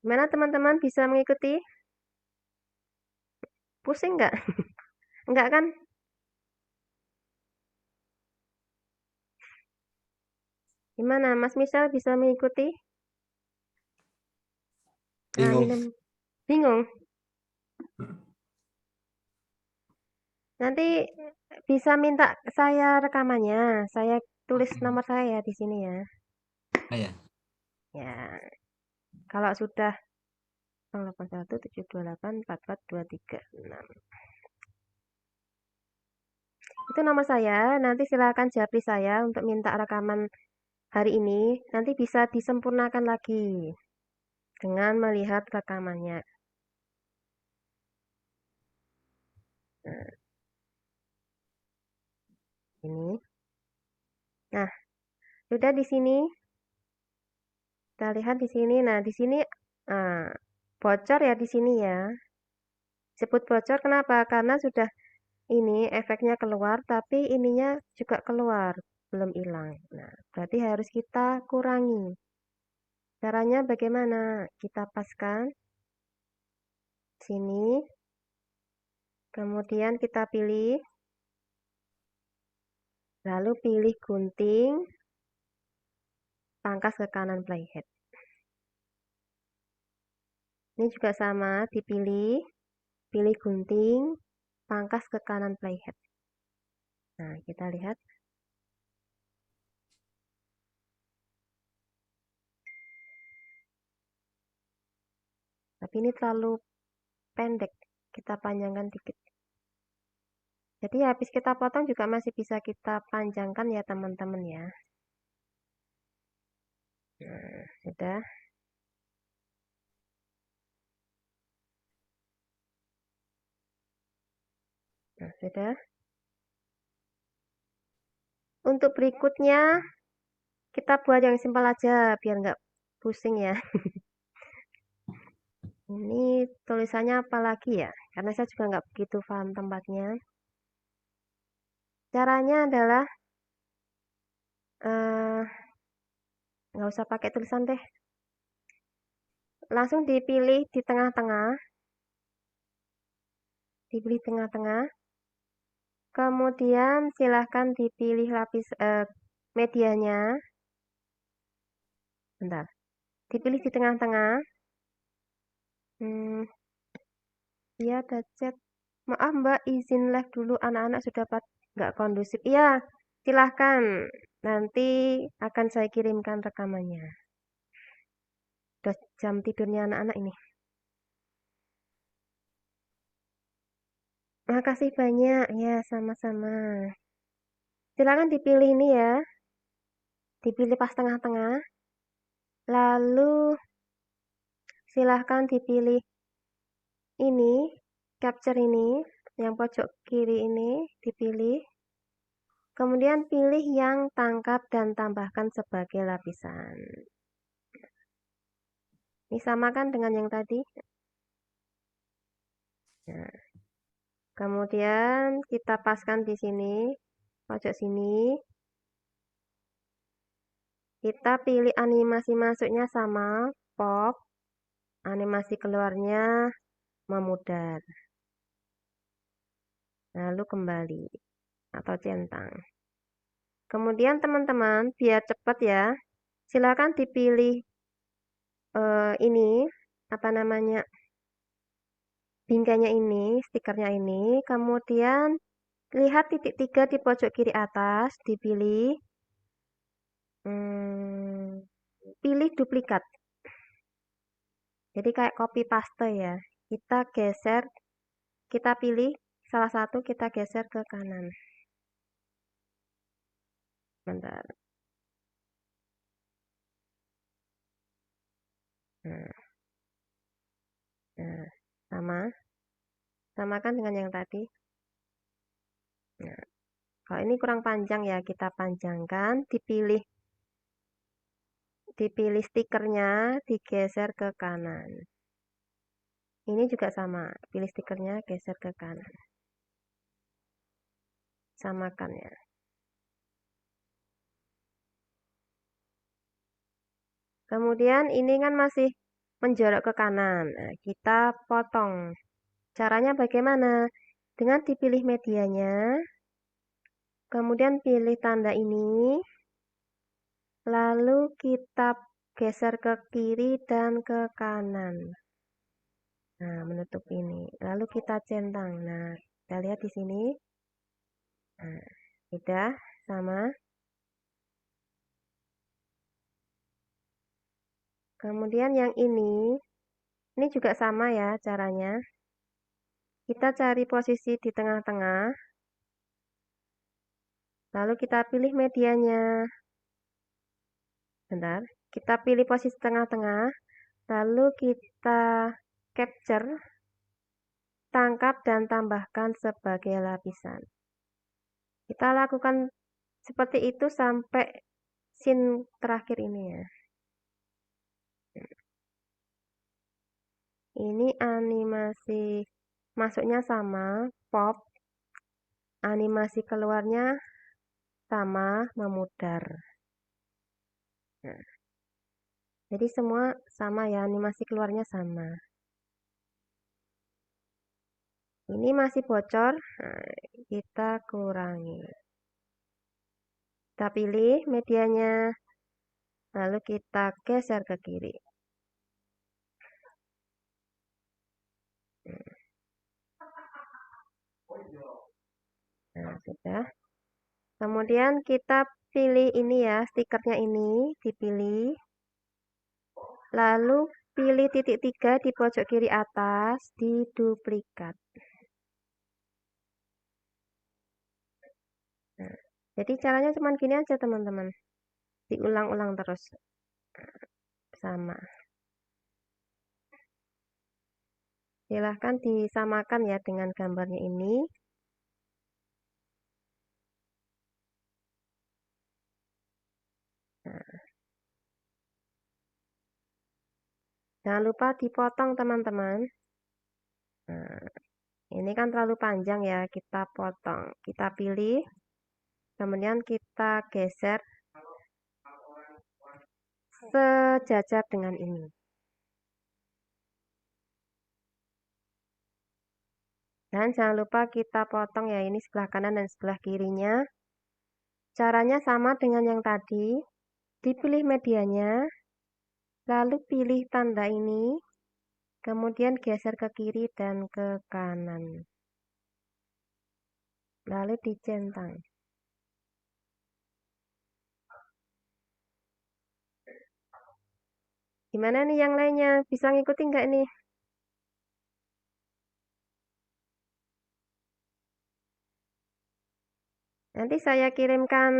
[SPEAKER 1] Gimana teman-teman bisa mengikuti? Pusing nggak? Enggak kan? Gimana Mas Misal bisa mengikuti?
[SPEAKER 6] Bingung.
[SPEAKER 1] Bingung? Nanti bisa minta saya rekamannya. Saya tulis nomor saya di sini ya.
[SPEAKER 6] Ya.
[SPEAKER 1] Ya. Kalau sudah 0817284423 Itu nomor saya. Nanti silakan japri saya untuk minta rekaman hari ini. Nanti bisa disempurnakan lagi dengan melihat rekamannya. Nah, ini. Nah, sudah di sini. Kita lihat di sini. Nah, di sini bocor ya di sini ya. Sebut bocor kenapa? Karena sudah ini efeknya keluar, tapi ininya juga keluar, belum hilang. Nah, berarti harus kita kurangi. Caranya bagaimana? Kita paskan sini, kemudian kita pilih, lalu pilih gunting, pangkas ke kanan playhead. Ini juga sama, dipilih, pilih gunting, pangkas ke kanan playhead. Nah, kita lihat. Tapi ini terlalu pendek, kita panjangkan dikit. Jadi habis kita potong juga masih bisa kita panjangkan ya teman-teman ya. Nah, sudah. Nah, sudah. Untuk berikutnya, kita buat yang simpel aja, biar nggak pusing ya. Ini tulisannya apa lagi ya? Karena saya juga nggak begitu paham tempatnya. Caranya adalah, nggak usah pakai tulisan deh. Langsung dipilih di tengah-tengah. Dipilih tengah-tengah. Kemudian silahkan dipilih lapis medianya. Bentar. Dipilih di tengah-tengah. Iya, ada chat. Maaf Mbak, izin live dulu. Anak-anak sudah nggak kondusif. Iya, Silahkan, nanti akan saya kirimkan rekamannya. Udah jam tidurnya anak-anak ini. Makasih banyak, ya sama-sama. Silakan dipilih ini ya, dipilih pas tengah-tengah. Lalu silahkan dipilih ini, capture ini, yang pojok kiri ini dipilih. Kemudian pilih yang tangkap dan tambahkan sebagai lapisan. Ini samakan dengan yang tadi. Nah, kemudian kita paskan di sini, pojok sini. Kita pilih animasi masuknya sama, pop. Animasi keluarnya memudar. Lalu kembali atau centang. Kemudian teman-teman, biar cepat ya, silakan dipilih ini, apa namanya, bingkainya ini, stikernya ini. Kemudian lihat titik 3 di pojok kiri atas, dipilih. Pilih duplikat. Jadi kayak copy paste ya. Kita geser, kita pilih salah satu, kita geser ke kanan. Bentar. Nah, samakan dengan yang tadi. Nah, kalau ini kurang panjang ya, kita panjangkan, dipilih stikernya, digeser ke kanan. Ini juga sama, pilih stikernya, geser ke kanan. Samakan ya. Kemudian ini kan masih menjorok ke kanan. Nah, kita potong. Caranya bagaimana? Dengan dipilih medianya, kemudian pilih tanda ini, lalu kita geser ke kiri dan ke kanan. Nah, menutup ini. Lalu kita centang. Nah, kita lihat di sini. Nah, sudah sama. Kemudian yang ini juga sama ya caranya. Kita cari posisi di tengah-tengah. Lalu kita pilih medianya. Bentar, kita pilih posisi tengah-tengah. Lalu kita capture, tangkap dan tambahkan sebagai lapisan. Kita lakukan seperti itu sampai scene terakhir ini ya. Ini animasi masuknya sama, pop. Animasi keluarnya sama, memudar. Nah, jadi semua sama ya, animasi keluarnya sama. Ini masih bocor, nah, kita kurangi. Kita pilih medianya, lalu kita geser ke kiri. Nah, sudah. Kemudian kita pilih ini ya, stikernya ini, dipilih. Lalu pilih titik 3 di pojok kiri atas, diduplikat. Nah, jadi caranya cuma gini aja teman-teman. Diulang-ulang terus. Sama. Silahkan disamakan ya dengan gambarnya ini. Nah, jangan lupa dipotong teman-teman. Nah, ini kan terlalu panjang ya, kita potong. Kita pilih, kemudian kita geser sejajar dengan ini. Dan jangan lupa kita potong ya, ini sebelah kanan dan sebelah kirinya. Caranya sama dengan yang tadi. Dipilih medianya, lalu pilih tanda ini, kemudian geser ke kiri dan ke kanan. Lalu dicentang. Gimana nih yang lainnya? Bisa ngikuti nggak nih? Nanti saya kirimkan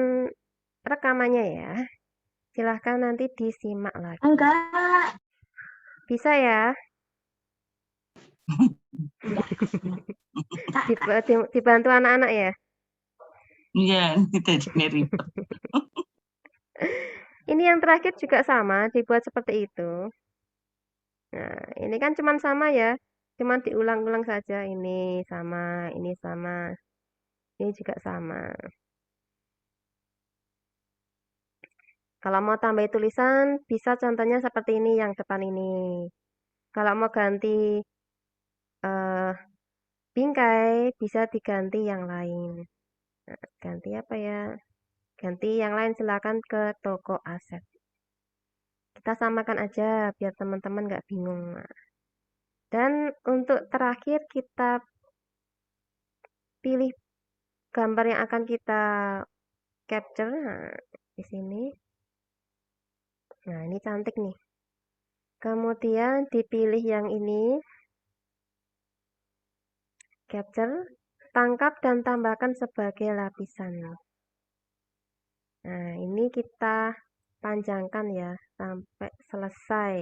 [SPEAKER 1] rekamannya ya. Silahkan nanti disimak lagi.
[SPEAKER 3] Enggak.
[SPEAKER 1] Bisa ya? Dibantu anak-anak ya?
[SPEAKER 3] Iya, kita jadi ribet.
[SPEAKER 1] Ini yang terakhir juga sama, dibuat seperti itu. Nah, ini kan cuman sama ya. Cuman diulang-ulang saja. Ini sama, ini sama. Ini juga sama. Kalau mau tambah tulisan, bisa contohnya seperti ini yang depan ini. Kalau mau ganti eh, bingkai, bisa diganti yang lain. Nah, ganti apa ya? Ganti yang lain silakan ke toko aset. Kita samakan aja biar teman-teman nggak bingung. Nah, dan untuk terakhir kita pilih gambar yang akan kita capture. Nah, di sini. Nah, ini cantik nih. Kemudian dipilih yang ini. Capture, tangkap dan tambahkan sebagai lapisan. Nah, ini kita panjangkan ya sampai selesai.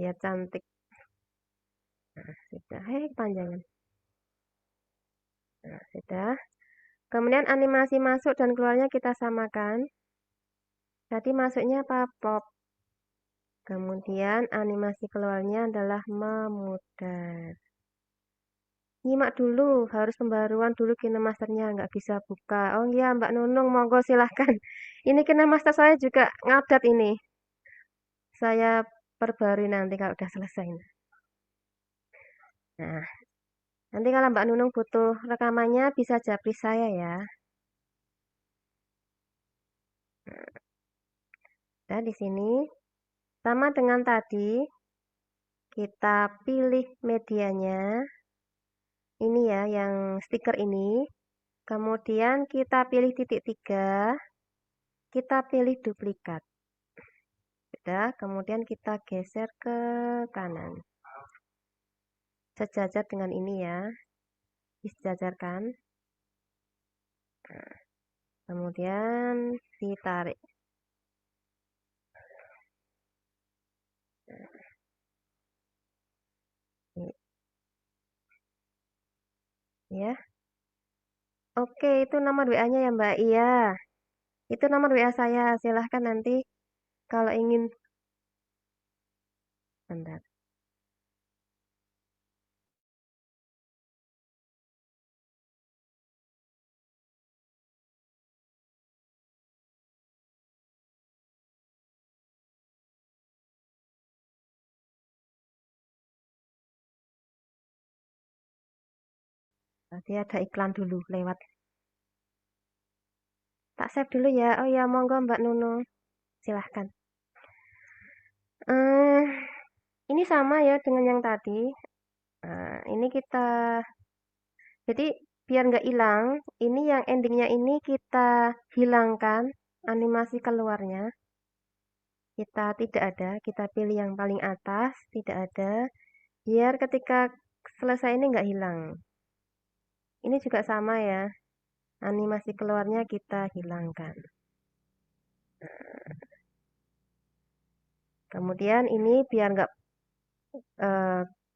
[SPEAKER 1] Ya cantik. Nah, sudah. Panjangan. Nah, sudah. Kemudian animasi masuk dan keluarnya kita samakan. Tadi masuknya apa? Pop. Kemudian animasi keluarnya adalah memudar. Nyimak dulu, harus pembaruan dulu KineMasternya, nggak bisa buka. Oh iya Mbak Nunung, monggo silahkan. Ini KineMaster saya juga ngadat ini. Saya perbarui nanti kalau udah selesai. Nah, nanti kalau Mbak Nunung butuh rekamannya bisa japri saya ya. Nah, di sini sama dengan tadi, kita pilih medianya. Ini ya, yang stiker ini. Kemudian kita pilih titik 3, kita pilih duplikat. Sudah, kemudian kita geser ke kanan. Sejajar dengan ini ya. Disejajarkan. Nah, kemudian ditarik. Nah, ya. Oke, itu nomor WA-nya ya Mbak. Iya. Itu nomor WA saya. Silahkan nanti kalau ingin. Bentar. Tadi ada iklan dulu lewat. Tak save dulu ya. Oh ya, monggo Mbak Nunung. Silahkan. Ini sama ya dengan yang tadi. Nah, ini kita. Jadi biar nggak hilang, ini yang endingnya ini kita hilangkan animasi keluarnya. Kita tidak ada, kita pilih yang paling atas, tidak ada. Biar ketika selesai ini nggak hilang. Ini juga sama ya, animasi keluarnya kita hilangkan. Kemudian ini biar nggak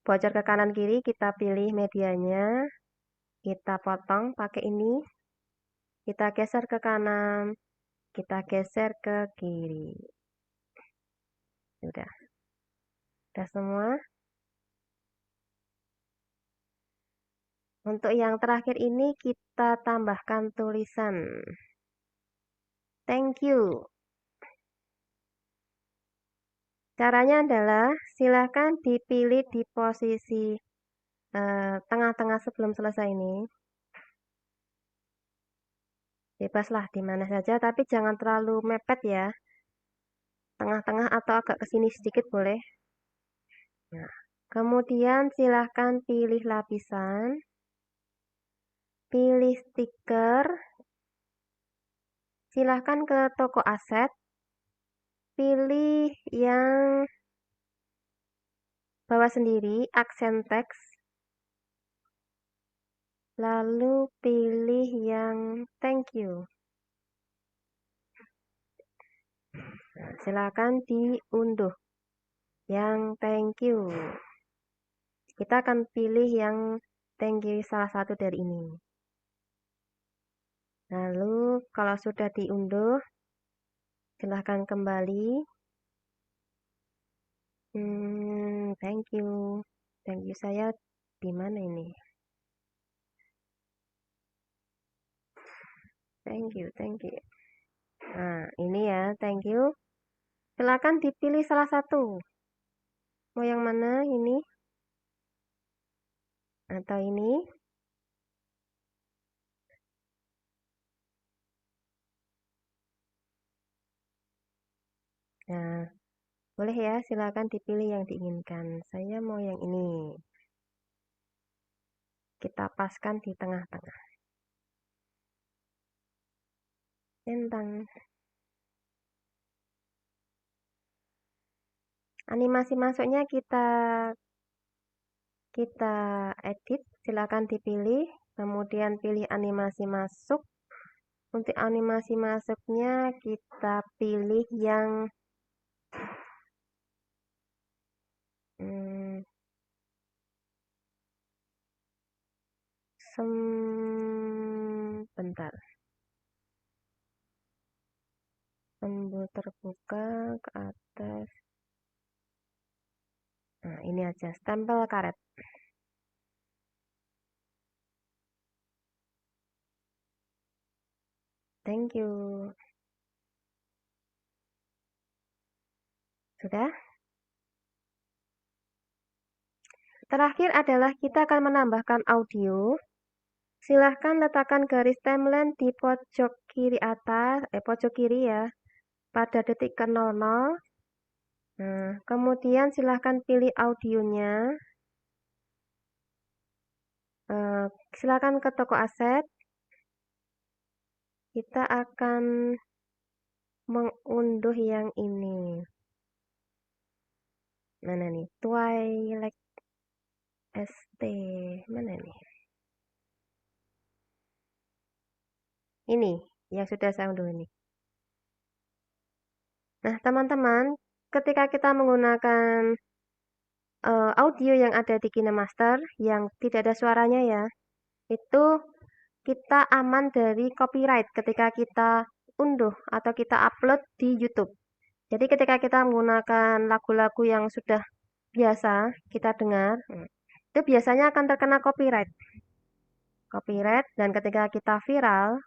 [SPEAKER 1] bocor ke kanan kiri, kita pilih medianya, kita potong pakai ini, kita geser ke kanan, kita geser ke kiri. Sudah semua. Untuk yang terakhir ini kita tambahkan tulisan. Thank you. Caranya adalah silakan dipilih di posisi tengah-tengah sebelum selesai ini. Bebaslah di mana saja, tapi jangan terlalu mepet ya. Tengah-tengah atau agak ke sini sedikit boleh. Nah, kemudian silahkan pilih lapisan, pilih stiker, silahkan ke toko aset, pilih yang bawah sendiri, aksen teks, lalu pilih yang thank you. Nah, silakan diunduh yang thank you. Kita akan pilih yang thank you salah satu dari ini. Lalu kalau sudah diunduh, silahkan kembali. Thank you. Thank you saya di mana ini? Thank you. Nah, ini ya, thank you. Silakan dipilih salah satu. Mau yang mana? Ini atau ini? Nah, boleh ya, silakan dipilih yang diinginkan. Saya mau yang ini. Kita paskan di tengah-tengah. Centang. Animasi masuknya kita edit, silakan dipilih, kemudian pilih animasi masuk. Untuk animasi masuknya kita pilih yang bentar. Sembul terbuka ke atas. Nah, ini aja, stempel karet. Thank you. Sudah? Terakhir adalah kita akan menambahkan audio. Silahkan letakkan garis timeline di pojok kiri atas, pojok kiri ya, pada detik ke-00. Nah, kemudian silahkan pilih audionya. Silahkan ke toko aset. Kita akan mengunduh yang ini. Mana nih? Twilight ST. Mana nih? Ini yang sudah saya unduh ini. Nah, teman-teman, ketika kita menggunakan audio yang ada di KineMaster yang tidak ada suaranya ya, itu kita aman dari copyright ketika kita unduh atau kita upload di YouTube. Jadi ketika kita menggunakan lagu-lagu yang sudah biasa kita dengar, itu biasanya akan terkena copyright. Dan ketika kita viral,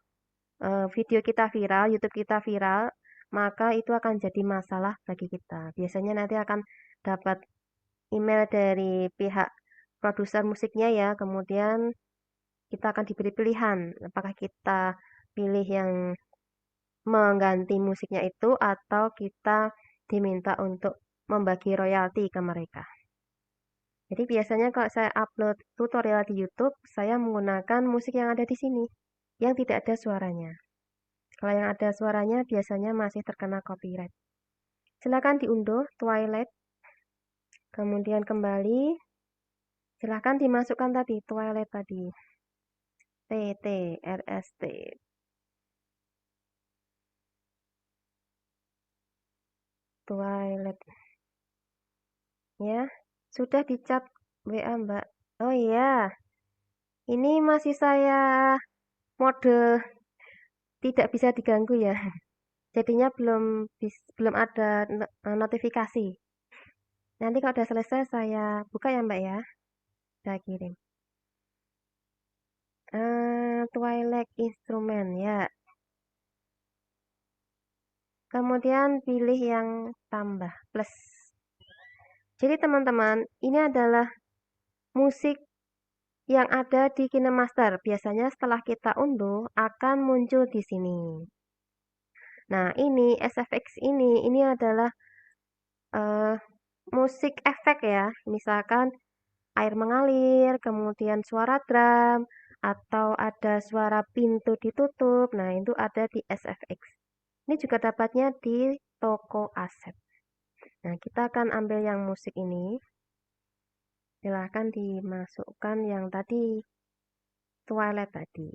[SPEAKER 1] video kita viral, YouTube kita viral, maka itu akan jadi masalah bagi kita. Biasanya nanti akan dapat email dari pihak produser musiknya ya, kemudian kita akan diberi pilihan apakah kita pilih yang mengganti musiknya itu atau kita diminta untuk membagi royalti ke mereka. Jadi biasanya kalau saya upload tutorial di YouTube, saya menggunakan musik yang ada di sini, yang tidak ada suaranya. Kalau yang ada suaranya biasanya masih terkena copyright. Silakan diunduh Twilight, kemudian kembali. Silakan dimasukkan tadi Twilight tadi. TTRST. Twilight. Ya, sudah dicat WA Mbak. Oh iya. Ini masih saya mode tidak bisa diganggu ya. Jadinya belum ada notifikasi. Nanti kalau udah selesai saya buka ya Mbak ya. Saya kirim. Twilight instrumen ya. Kemudian pilih yang tambah plus. Jadi teman-teman, ini adalah musik yang ada di KineMaster. Biasanya setelah kita unduh akan muncul di sini. Nah, ini SFX ini adalah musik efek ya. Misalkan air mengalir, kemudian suara drum, atau ada suara pintu ditutup. Nah, itu ada di SFX. Ini juga dapatnya di toko aset. Nah, kita akan ambil yang musik ini. Silahkan dimasukkan yang tadi, Twilight tadi.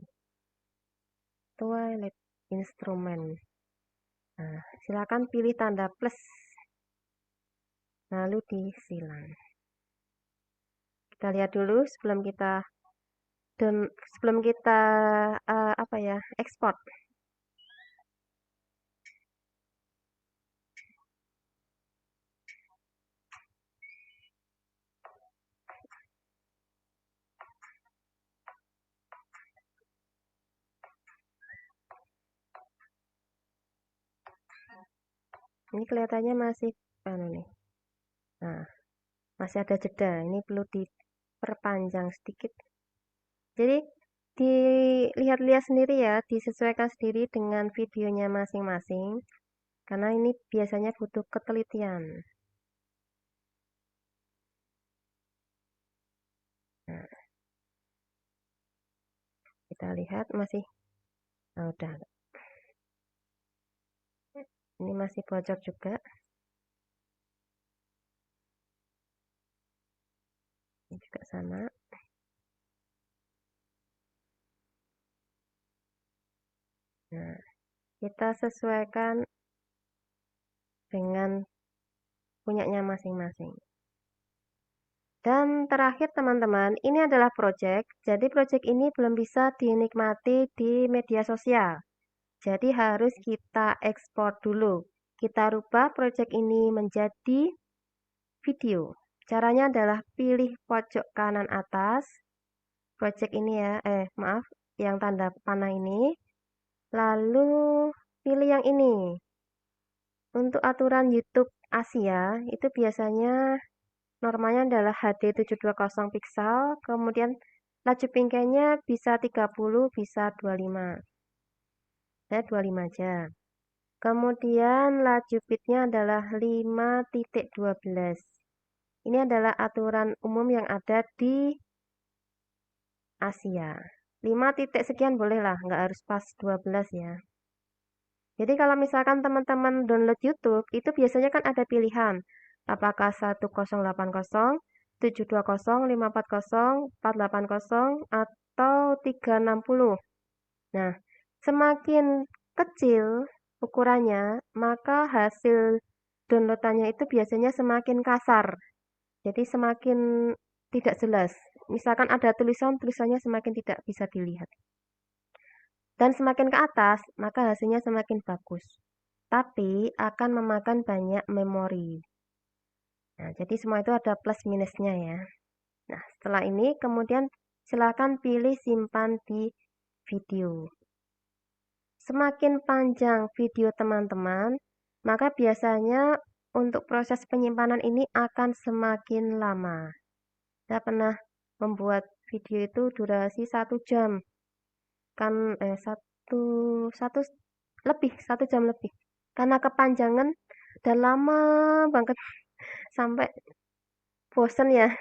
[SPEAKER 1] Twilight instrumen. Nah, silakan pilih tanda plus. Lalu disilang. Kita lihat dulu sebelum kita ekspor. Ini kelihatannya masih nih. Nah, masih ada jeda. Ini perlu diperpanjang sedikit. Jadi dilihat-lihat sendiri ya, disesuaikan sendiri dengan videonya masing-masing. Karena ini biasanya butuh ketelitian. Nah, kita lihat masih, udah. Ini masih bocor juga. Ini juga sama. Nah, kita sesuaikan dengan punyanya masing-masing. Dan terakhir teman-teman, ini adalah project. Jadi project ini belum bisa dinikmati di media sosial. Jadi harus kita ekspor dulu. Kita rubah project ini menjadi video. Caranya adalah pilih pojok kanan atas. Project ini ya, yang tanda panah ini. Lalu pilih yang ini. Untuk aturan YouTube Asia, itu biasanya normalnya adalah HD 720 pixel, kemudian laju pingkainya bisa 30, bisa 25. Saya 25 aja. Kemudian laju bitnya adalah 5.12. Ini adalah aturan umum yang ada di Asia. 5 titik sekian bolehlah, nggak harus pas 12 ya. Jadi kalau misalkan teman-teman download YouTube, itu biasanya kan ada pilihan. Apakah 1080, 720, 540, 480, atau 360. Nah, semakin kecil ukurannya, maka hasil downloadannya itu biasanya semakin kasar. Jadi semakin tidak jelas. Misalkan ada tulisannya semakin tidak bisa dilihat. Dan semakin ke atas, maka hasilnya semakin bagus. Tapi akan memakan banyak memori. Nah, jadi semua itu ada plus minusnya ya. Nah, setelah ini kemudian silakan pilih simpan di video. Semakin panjang video teman-teman, maka biasanya untuk proses penyimpanan ini akan semakin lama. Saya pernah membuat video itu durasi 1 jam. Kan 1 jam lebih. Karena kepanjangan dan lama banget sampai bosen ya.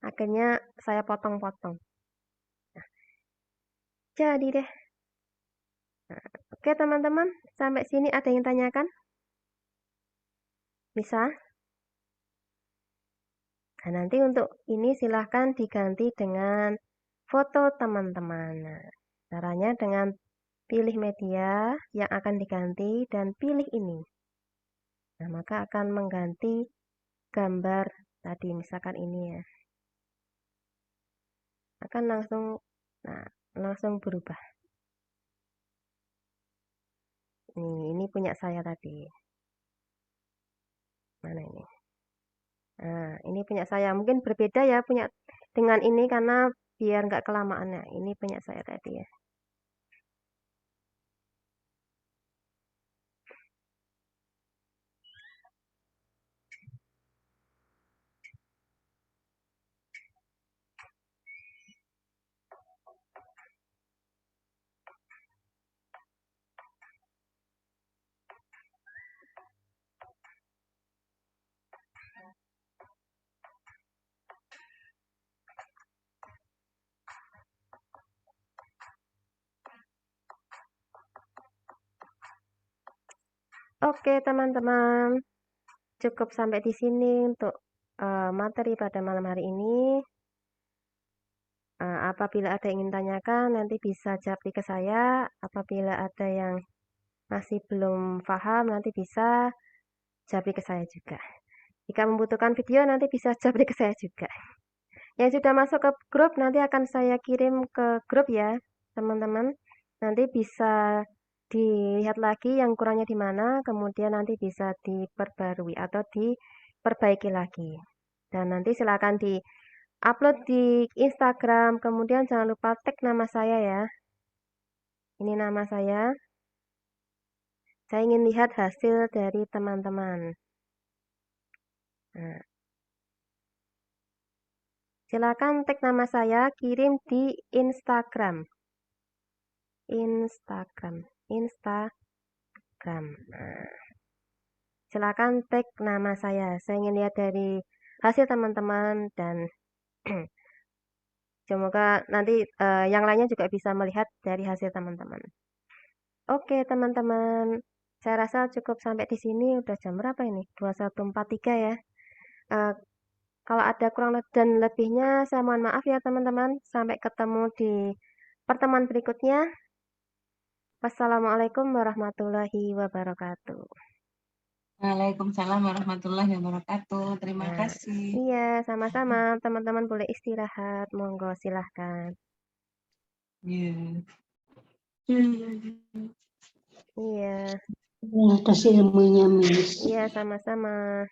[SPEAKER 1] Akhirnya saya potong-potong. Nah, jadi deh. Nah, oke teman-teman, sampai sini ada yang tanyakan? Bisa? Nah, nanti untuk ini silahkan diganti dengan foto teman-teman. Nah, caranya dengan pilih media yang akan diganti dan pilih ini. Nah, maka akan mengganti gambar tadi, misalkan ini ya. Akan langsung berubah. Ini punya saya tadi. Mana ini? Nah, ini punya saya. Mungkin berbeda ya punya dengan ini karena biar nggak kelamaan ya. Ini punya saya tadi ya. Oke, teman-teman. Cukup sampai di sini untuk materi pada malam hari ini. Apabila ada yang ingin tanyakan, nanti bisa japri ke saya. Apabila ada yang masih belum paham, nanti bisa japri ke saya juga. Jika membutuhkan video, nanti bisa japri ke saya juga. Yang sudah masuk ke grup, nanti akan saya kirim ke grup ya, teman-teman. Nanti bisa dilihat lagi yang kurangnya di mana, kemudian nanti bisa diperbarui atau diperbaiki lagi. Dan nanti silakan di-upload di Instagram, kemudian jangan lupa tag nama saya ya. Ini nama saya. Saya ingin lihat hasil dari teman-teman. Nah, silakan tag nama saya, kirim di Instagram. Instagram. Nah, silakan tag nama saya. Saya ingin lihat dari hasil teman-teman dan semoga nanti yang lainnya juga bisa melihat dari hasil teman-teman. Oke, teman-teman. Saya rasa cukup sampai di sini. Udah jam berapa ini? 21.43 ya. Kalau ada kurang dan lebihnya, saya mohon maaf ya teman-teman. Sampai ketemu di pertemuan berikutnya. Wassalamualaikum warahmatullahi wabarakatuh.
[SPEAKER 5] Waalaikumsalam warahmatullahi wabarakatuh. Terima
[SPEAKER 1] Nah,
[SPEAKER 5] kasih.
[SPEAKER 1] iya, sama-sama. Teman-teman boleh istirahat. Monggo, silahkan.
[SPEAKER 5] Iya.
[SPEAKER 1] Iya,
[SPEAKER 5] Atas ilmunya, Miss.
[SPEAKER 1] iya, sama-sama.